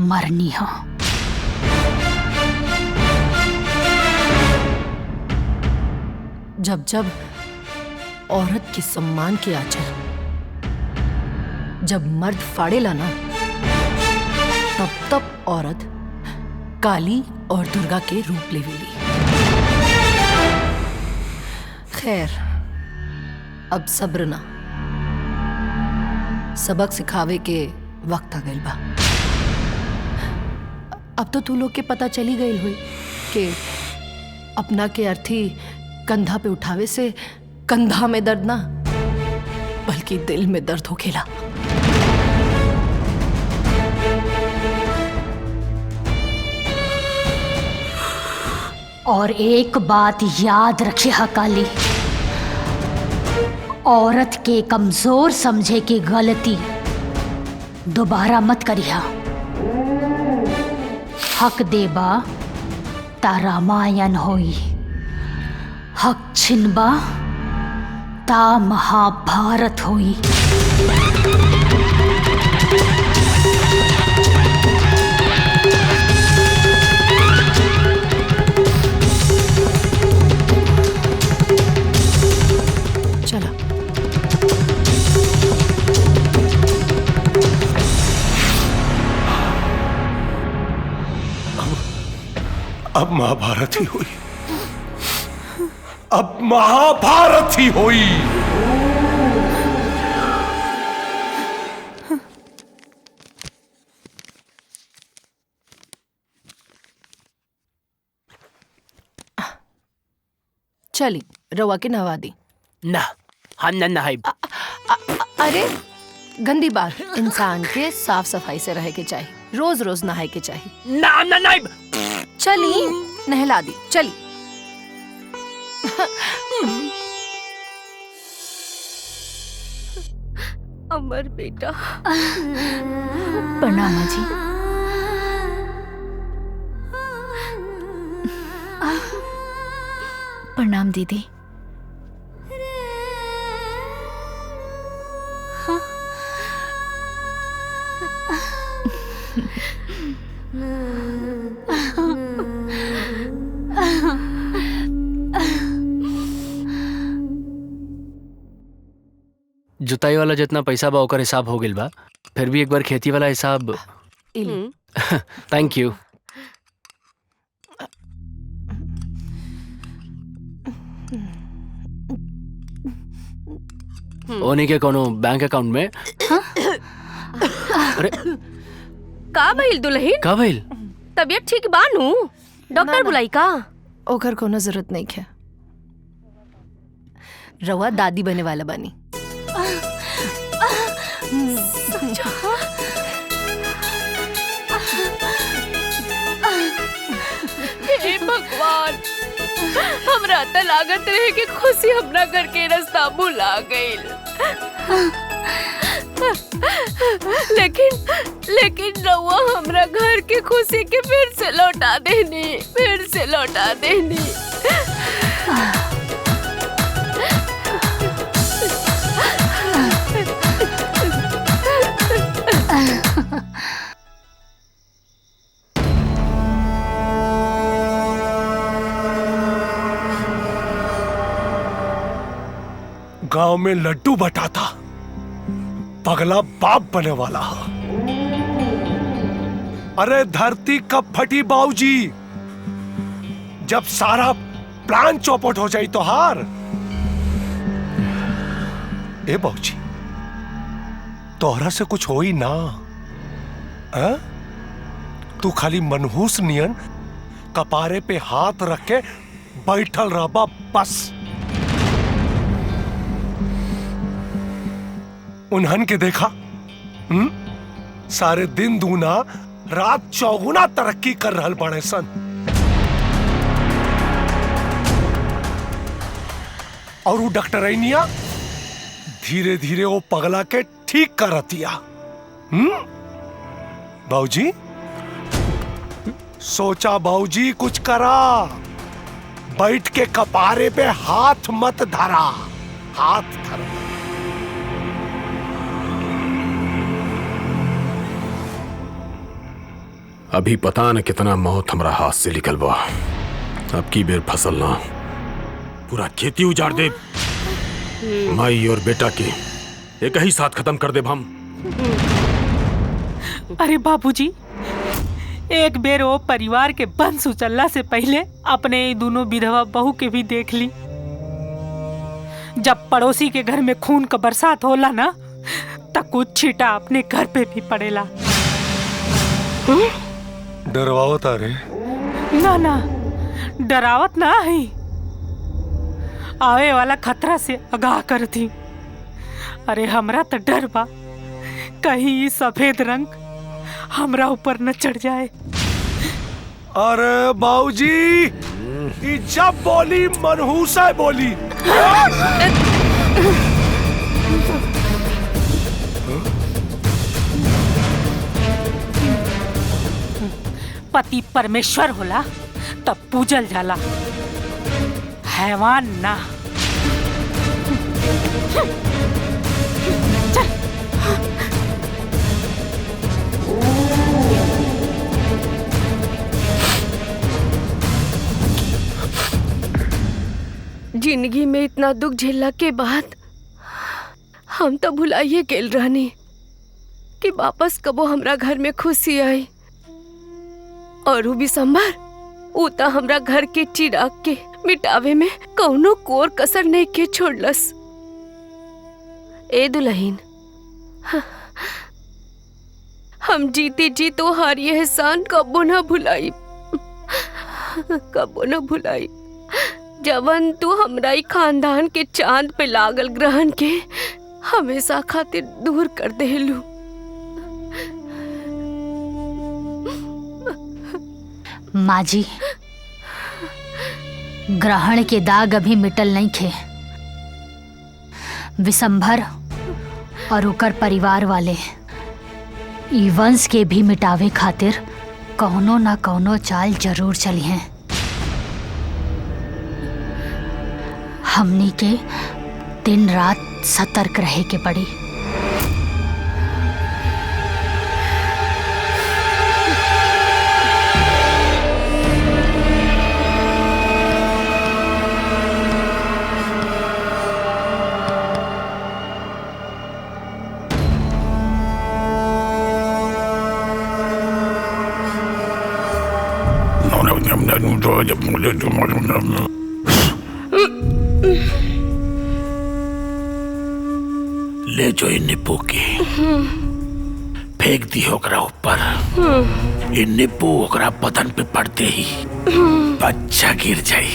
मरनी हो। जब जब औरत के सम्मान के आचर जब मर्द फाड़ेला ना, तब तब औरत काली और दुर्गा के रूप लेवेली। खैर, अब सब्र ना, सबक सिखावे के वक्त आ गइल बा। अब तो तू लोग के पता चली गई हुई कि अपना के अर्थी कंधा पे उठावे से कंधा में दर्द ना बल्कि दिल में दर्द होखेला। और एक बात याद रखे काली, औरत के कमजोर समझे की गलती दोबारा मत करिया। हक देबा ता रामायण होई, हक छिनबा ता महाभारत होई। चला। अब महाभारत ही हुई, अब महाभारत ही हुई। चली रवा के नवा दी। ना, हम न नहाई। अरे गंदी बात, इंसान के साफ सफाई से रहे के चाहिए, रोज रोज नहाए के चाहिए। ना ना नहीं। चली नहला दी, चली। अमर बेटा। प्रणाम जी। प्रणाम दीदी। जुताई वाला जितना पैसा बा ओकर हिसाब हो गेल बा, फिर भी एक बार खेती वाला हिसाब। Thank you. ओने के कोनो बैंक अकाउंट में? अरे का भइल दुल्हन? का भइल? तबीयत ठीक बानू? डॉक्टर बुलाई का? ओकर कोनो जरूरत नहीं है। रवा दादी बने वाला बनी। हे भगवान, हमरा त लागत रहे कि खुशी हमरा घर के रास्ता भुला गईल। लेकिन रउआ हमरा घर के खुशी के फिर से लौटा देनी। गांव में लड्डू बटाता, पगला बाप बने वाला। अरे धरती कब फटी बाबूजी, जब सारा प्लान चौपट हो जाई तो हार। ए बाबूजी, तोहरा से कुछ होई ना? तू खाली मनहूस नियन कपारे पे हाथ रख के बैठल रहबा बस। उन्हन के देखा, सारे दिन दूना रात चौगुना तरक्की कर रहल बड़े सन। और वो डॉक्टरनिया धीरे धीरे वो पगला के ठीक करतिया। बाबूजी सोचा, बाबूजी कुछ करा, बैठ के कपारे पे हाथ मत धरा, हाथ धरा। अभी पता न कितना मौत हमरा हाथ से निकल बा। अब की बेर फसल ना पूरा खेती उजाड़ दे, माई और बेटा के एक ही साथ खत्म कर दे हम। अरे बाबूजी, एक बेर वो परिवार के वंश उचलला से पहले अपने दोनों विधवा बहू के भी देख ली। जब पड़ोसी के घर में खून का बरसात होला ना, तब कुछ छीटा अपने घर पे भी पड़ेला। डरवावत आ रे? ना ना, डरावत ना है, आवे वाला खतरा से आगाह करती। अरे हमरा तो डर बा कहीं ये सफेद रंग हमरा ऊपर न चढ़ जाए। अरे बाबूजी, जब बोली मनहूस है बोली। पति परमेश्वर होला तब पूजल जाला, हैवान ना। चल। जिंदगी में इतना दुख झेलला के बाद हम तो भुलाइए गेल रहनी कि वापस कबो हमरा घर में खुशी आई। और भी संभर ऊ तो हमरा घर के चिराग के मिटावे में कौनो कोर कसर नहीं के छोड़लस। ए दुल्हन, हम जीते जी तो हार ये एहसान कबो न भुलाई, कबो न भुलाई। जवन तू हमरा ही खानदान के चांद पे लागल ग्रहण के हमेशा खातिर दूर कर देलू। माँ जी, ग्रहण के दाग अभी मिटल नहीं खे। विशंभर और ओकर परिवार वाले ई वंश के भी मिटावे खातिर कौनो ना कौनो चाल जरूर चली हैं। हमनी के दिन रात सतर्क रहे के पड़ी। ले जो इन नींबू की फेंक दी ओकरा ऊपर। इन नींबू ओकरा बदन पे पड़ते ही बच्चा गिर जाई।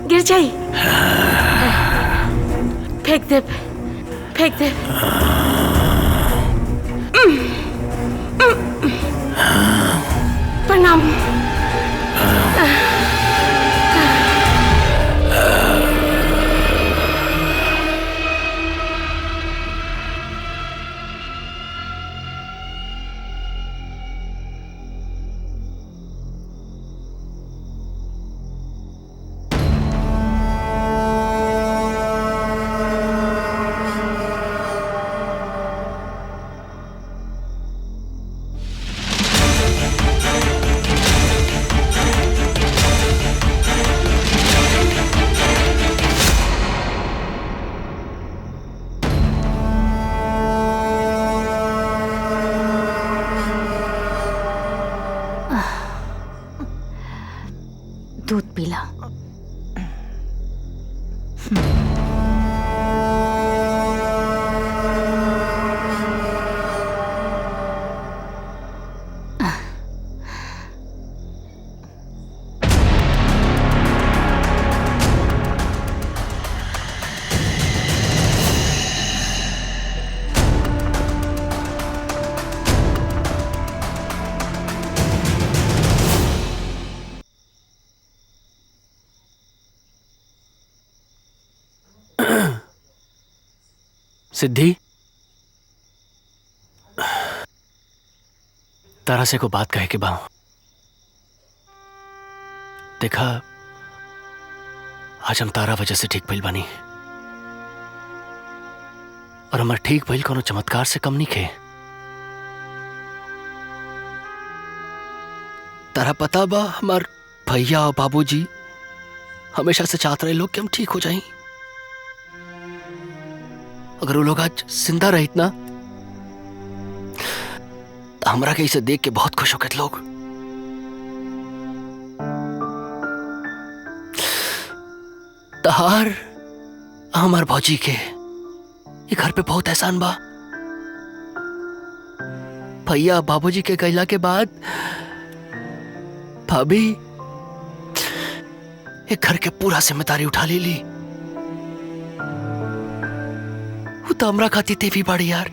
गिर जाई। फेंक दे, फेंक दे। प्रणाम। दूध पीला। सिद्धि, तारा से को बात कहे के बा। देखा, आज हम तारा वजह से ठीक भइल बानी और हमार ठीक भइल कोनो चमत्कार से कम नहीं खे। तारा पता बा, हमार भैया और बाबूजी हमेशा से चाहते रहे लोग कि हम ठीक हो जाएं। अगर वो लोग आज जिंदा रहित ना, तो हमरा के इसे देख के बहुत खुश हो गए लोग। तहार हमार भौजी के ये घर पे बहुत एहसान बा। भैया बाबूजी के गैला के बाद भाभी एक घर के पूरा जिम्मेदारी उठा ली। वो तो हमरा खाती तेवी बाड़ी यार।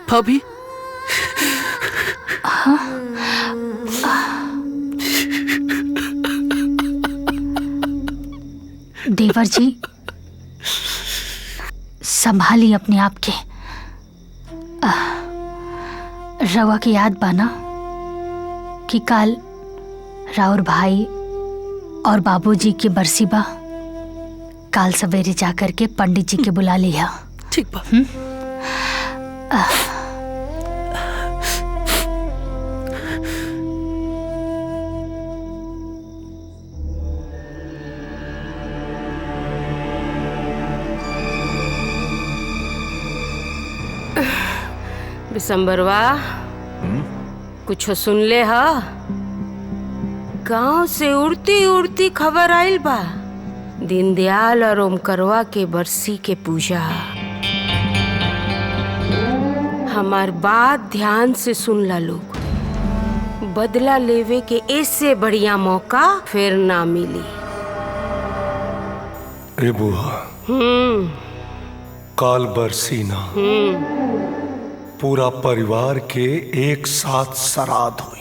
भाभी, देवर जी, संभाली अपने आप के। रवा की याद बाना कि काल राउर भाई और बाबूजी की बरसी बा। काल सवेरे जाकर के पंडित जी के बुला लिया। ठीक बा। विशंबरवा, कुछ सुन ले हा? गांव से उड़ती उड़ती खबर आइल बा, दीनदयाल और ओमकरवा के बरसी के पूजा। हमार बात ध्यान से सुन ला लोग, बदला लेवे के इससे बढ़िया मौका फिर ना मिली। ए बुआ, काल बरसी ना, पूरा परिवार के एक साथ श्राद्ध हुई।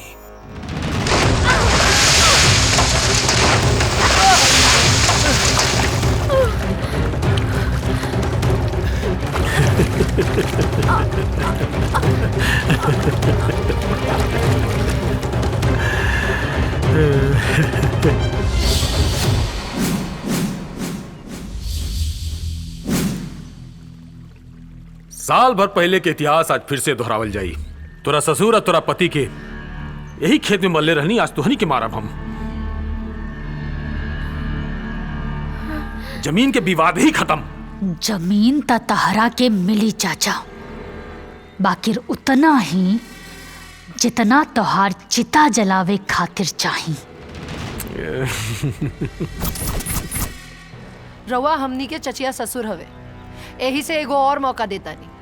साल भर पहले के इतिहास आज फिर से दोहरावल जाई। तोरा ससुर और तोरा पति के यही खेत में मल्ले रहनी, आज तुहनी के मारब हम। जमीन के विवाद ही खत्म। जमीन त तहरा के मिली चाचा, बाकिर उतना ही जितना तोहार चिता जलावे खातिर चाही। रवा हमनी के चचिया ससुर हवे, यही से एगो और मौका देता नहीं।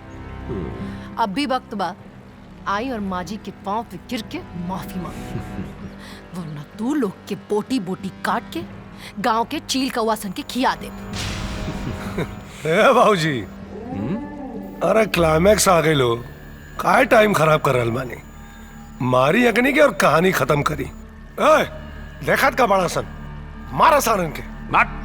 अब भी वक्त बा आई और माजी के पांव पे गिर के माफी मांग, वरना तू लोग के बोटी बोटी काट के गांव के चील कौवा सन के खिया दे। भाऊजी, अरे क्लाइमैक्स आ गए लो, काय टाइम खराब कर रहल बानी। मारी अग्नि के और कहानी खत्म करी। देखत का बड़ा सन, मारा सारन के मत।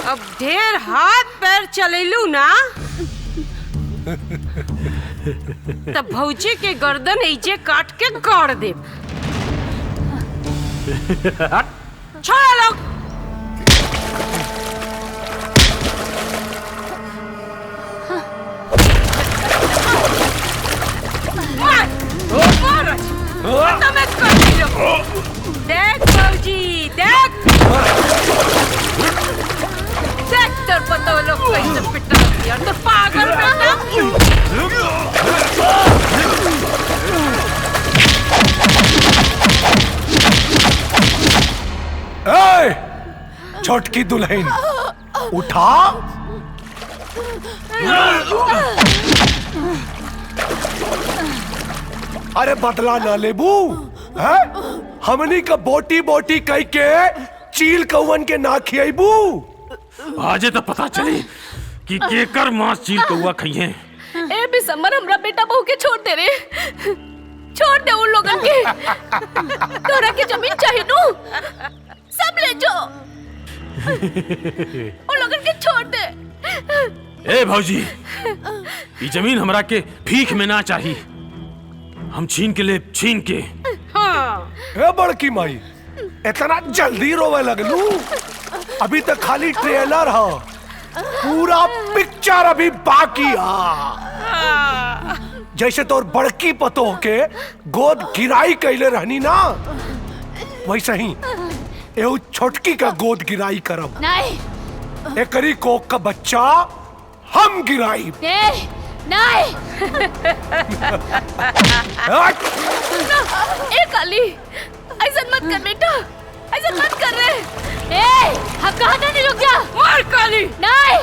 अब ढेर हाथ पैर चलेलू ना, तब भौजी के गर्दन ऐजे काट के गाड़ दे। छोड़ लोग। देख भौजी, देख देख तेरे पता लोग कैसे पिटा दिया, तो पागल बेटा। छोटकी दुल्हन उठा। अरे बदला ना लेबू है? हमनी का बोटी बोटी कह के चील कौवन के ना खियाबू। आजे तो पता चली कि केकर मांस चील कौवा खइए। ए बिसम्बर, हमरा बेटा बहू के छोड़ दे रे, छोड़ दे उन लोगन के। तोरा के जमीन चाहिए नू, सब ले जाओ, उन लोगन के छोड़ दे। ए भौजी, ये जमीन हमरा के भीख में ना चाहिए, हम छीन के ले, छीन के। हाँ। ए बड़की माई, इतना जल्दी रोवे लगलू? अभी तक खाली ट्रेलर है, पूरा पिक्चर अभी बाकी है। जैसे तोर बड़की पतो के गोद गिराई कैले रहनी ना, वैसे ही एउ छोटकी का गोद गिराई करब। नहीं। एकरी कोक का बच्चा हम गिराई। नहीं। ए काली, ऐसा मत कर बेटा, ऐसे मत कर रहे। ए, हम कहा था नहीं, रुक जा। मार काली। नहीं।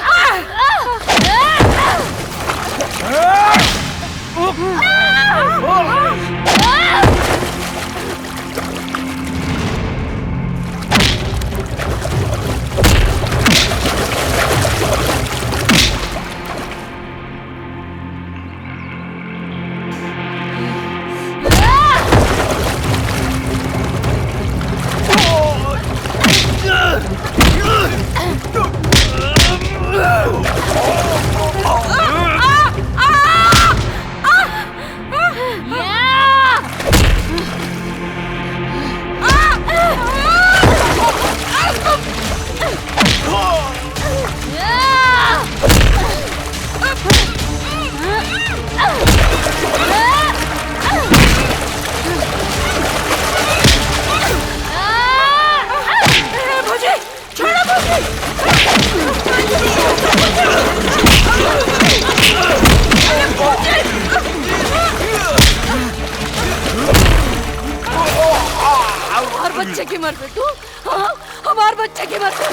हमार बच्चे की मर पे तू, हाँ, हमार बच्चे की मर पे।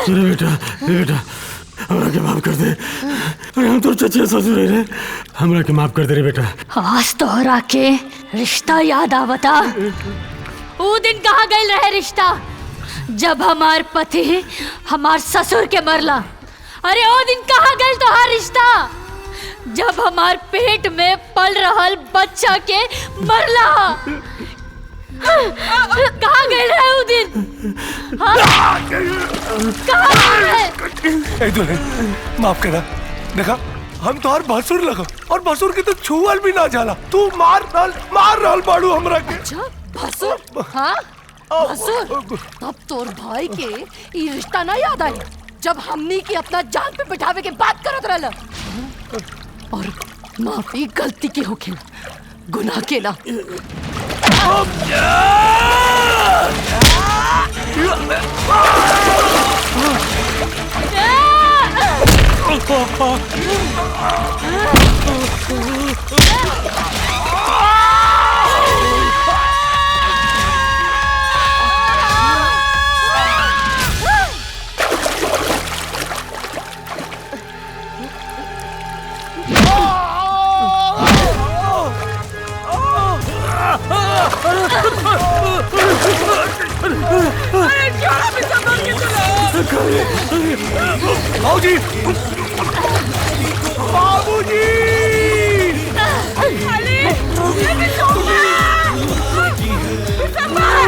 अरे बेटा, बेटा, हमरा के माफ कर दे। अरे हम तो चचे ससुर रे, हमरा के माफ कर दे रे बेटा। आज तोहरा के रिश्ता याद आवता। वो दिन कहाँ गए रहे रिश्ता, जब हमार पति हमार ससुर के मरला। अरे वो दिन कहाँ गए तोहार रिश्ता, जब हमार पेट में पल रहल बच्चा के मरला। कहाँ गए रहे वो दिन, हाँ? कहाँ गए? ए दुल्हन, माफ करा। देखा, हम तो हर भसुर लगा और भसुर के तो छुअल भी ना जाला। तू मार रहल बाड़ू हमरा के। अच्छा, भसुर? हाँ, भसुर। तब तोर भाई के ये रिश्ता ना याद आई, जब हमनी की अपना जान पे बिठावे के बात करत रहला। और माफी गलती के होखेला, गुनाह के ना। अरे जोड़ा भी संभाल के चलो। बाबूजी, बाबूजी, अली, ये छोड़ा। संभाल,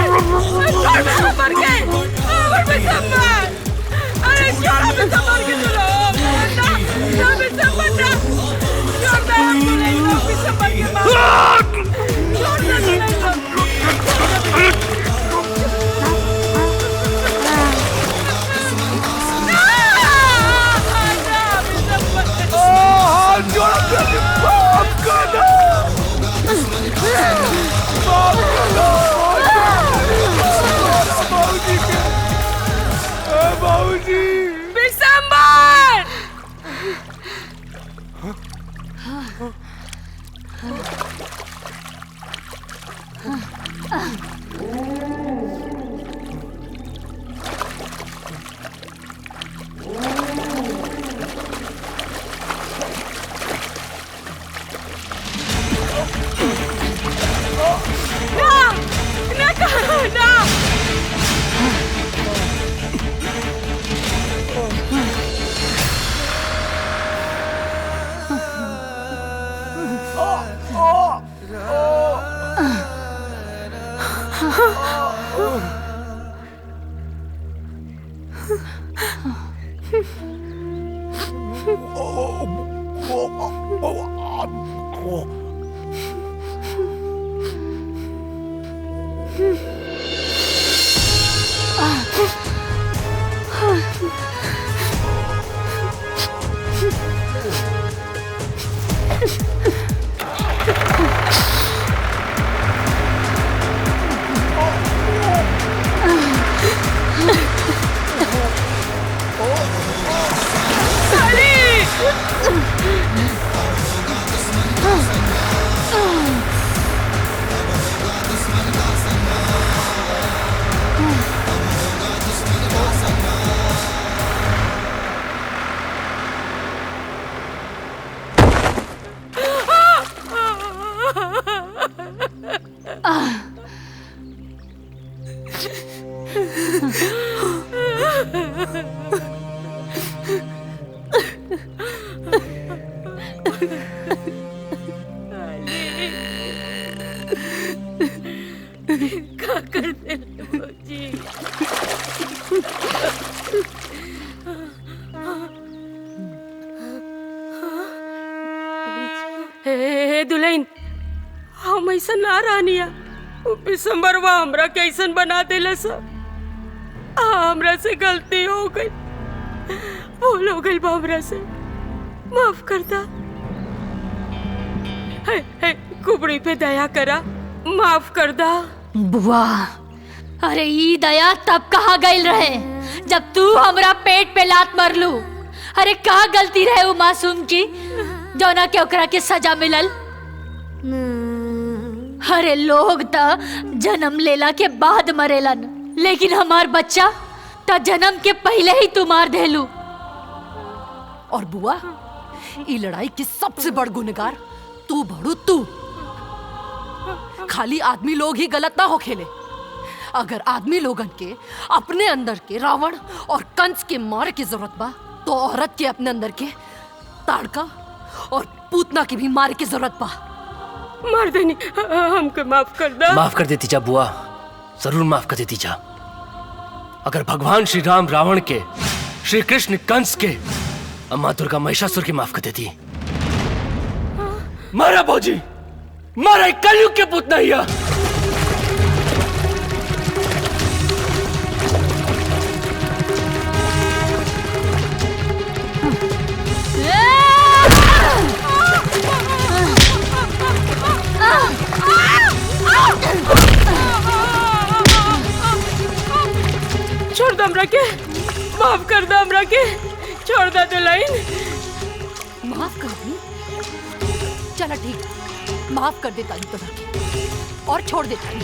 छोड़ मर गए। और भी संभाल। अरे जोड़ा भी संभाल के चलो। ना भी संभालना। जोड़ा हमको नहीं लो भी संभाल के मार। जोड़ा नहीं लो। बाबूजी, बिसंबर। का कर दे बाबूजी। हे दुल्हन, हम ऐसा ना रानिया बिसम्बरवा हमरा कैसन बना देला सब। हमरा से गलती हो गई, भूल हो गई हमरा से, माफ करता। है कुबड़ी पे दया करा, माफ कर दा। बुआ, अरे ई दया तब कहाँ गई रहे जब तू हमरा पेट पे लात मरलू। अरे का गलती रहे वो मासूम की जौना के ओकरा के सजा मिलल। अरे लोग त जन्म लेला के बाद मरेलन, लेकिन हमार बच्चा त जन्म के पहले ही तू मार देलू। और बुआ, ई लड़ाई की सबसे बड़ गुनहगार तू बड़ू तू। खाली आदमी लोग ही गलत ना हो खेले। अगर आदमी लोगन के अपने अंदर के रावण और कंस के मार की जरूरत बा, तो औरत के अपने अंदर के ताड़का और पूतना की भी मार की जरूरत बा। मार देनी, हमको माफ कर दा। माफ कर देती जा बुआ, जरूर माफ कर देती जा। अगर भगवान श्री राम रावण के, श्री कृष्ण कंस के, अम्मा दुर्गा महिषासुर के माफ कर देती। मारा भौजी, मारा कलयुग के पुत नहीं है। छोड़ दो हमरा के, माफ कर दो हमरा के, छोड़ दो दुल्हन। माफ कर दी? चला ठीक, माफ कर देता हूँ तुम्हें और छोड़ देता हूँ।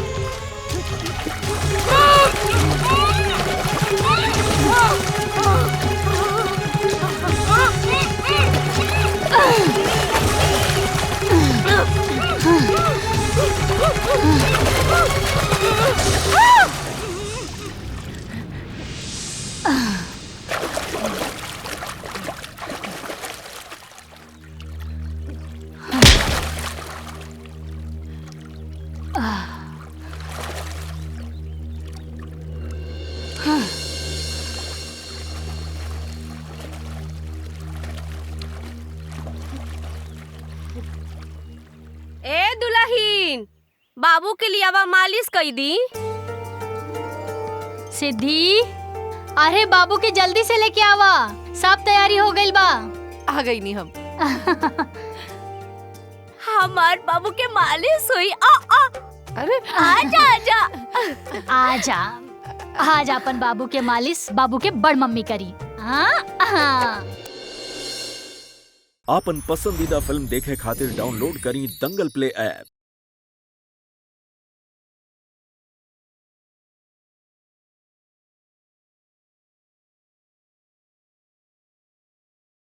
ए दुल्हन, बाबू के लिए आवा मालिश कई दी। सिद्धि, अरे बाबू के जल्दी से लेके आवा, सब तैयारी हो गई बा। आ गई नहीं हम। हमार बाबू के मालिश हुई। अरे आजा आजा आजा आजा, अपन बाबू के मालिश बाबू के बड़ मम्मी करी। हाँ। आपन पसंदीदा फिल्म देखे खातिर डाउनलोड करी दंगल प्ले ऐप।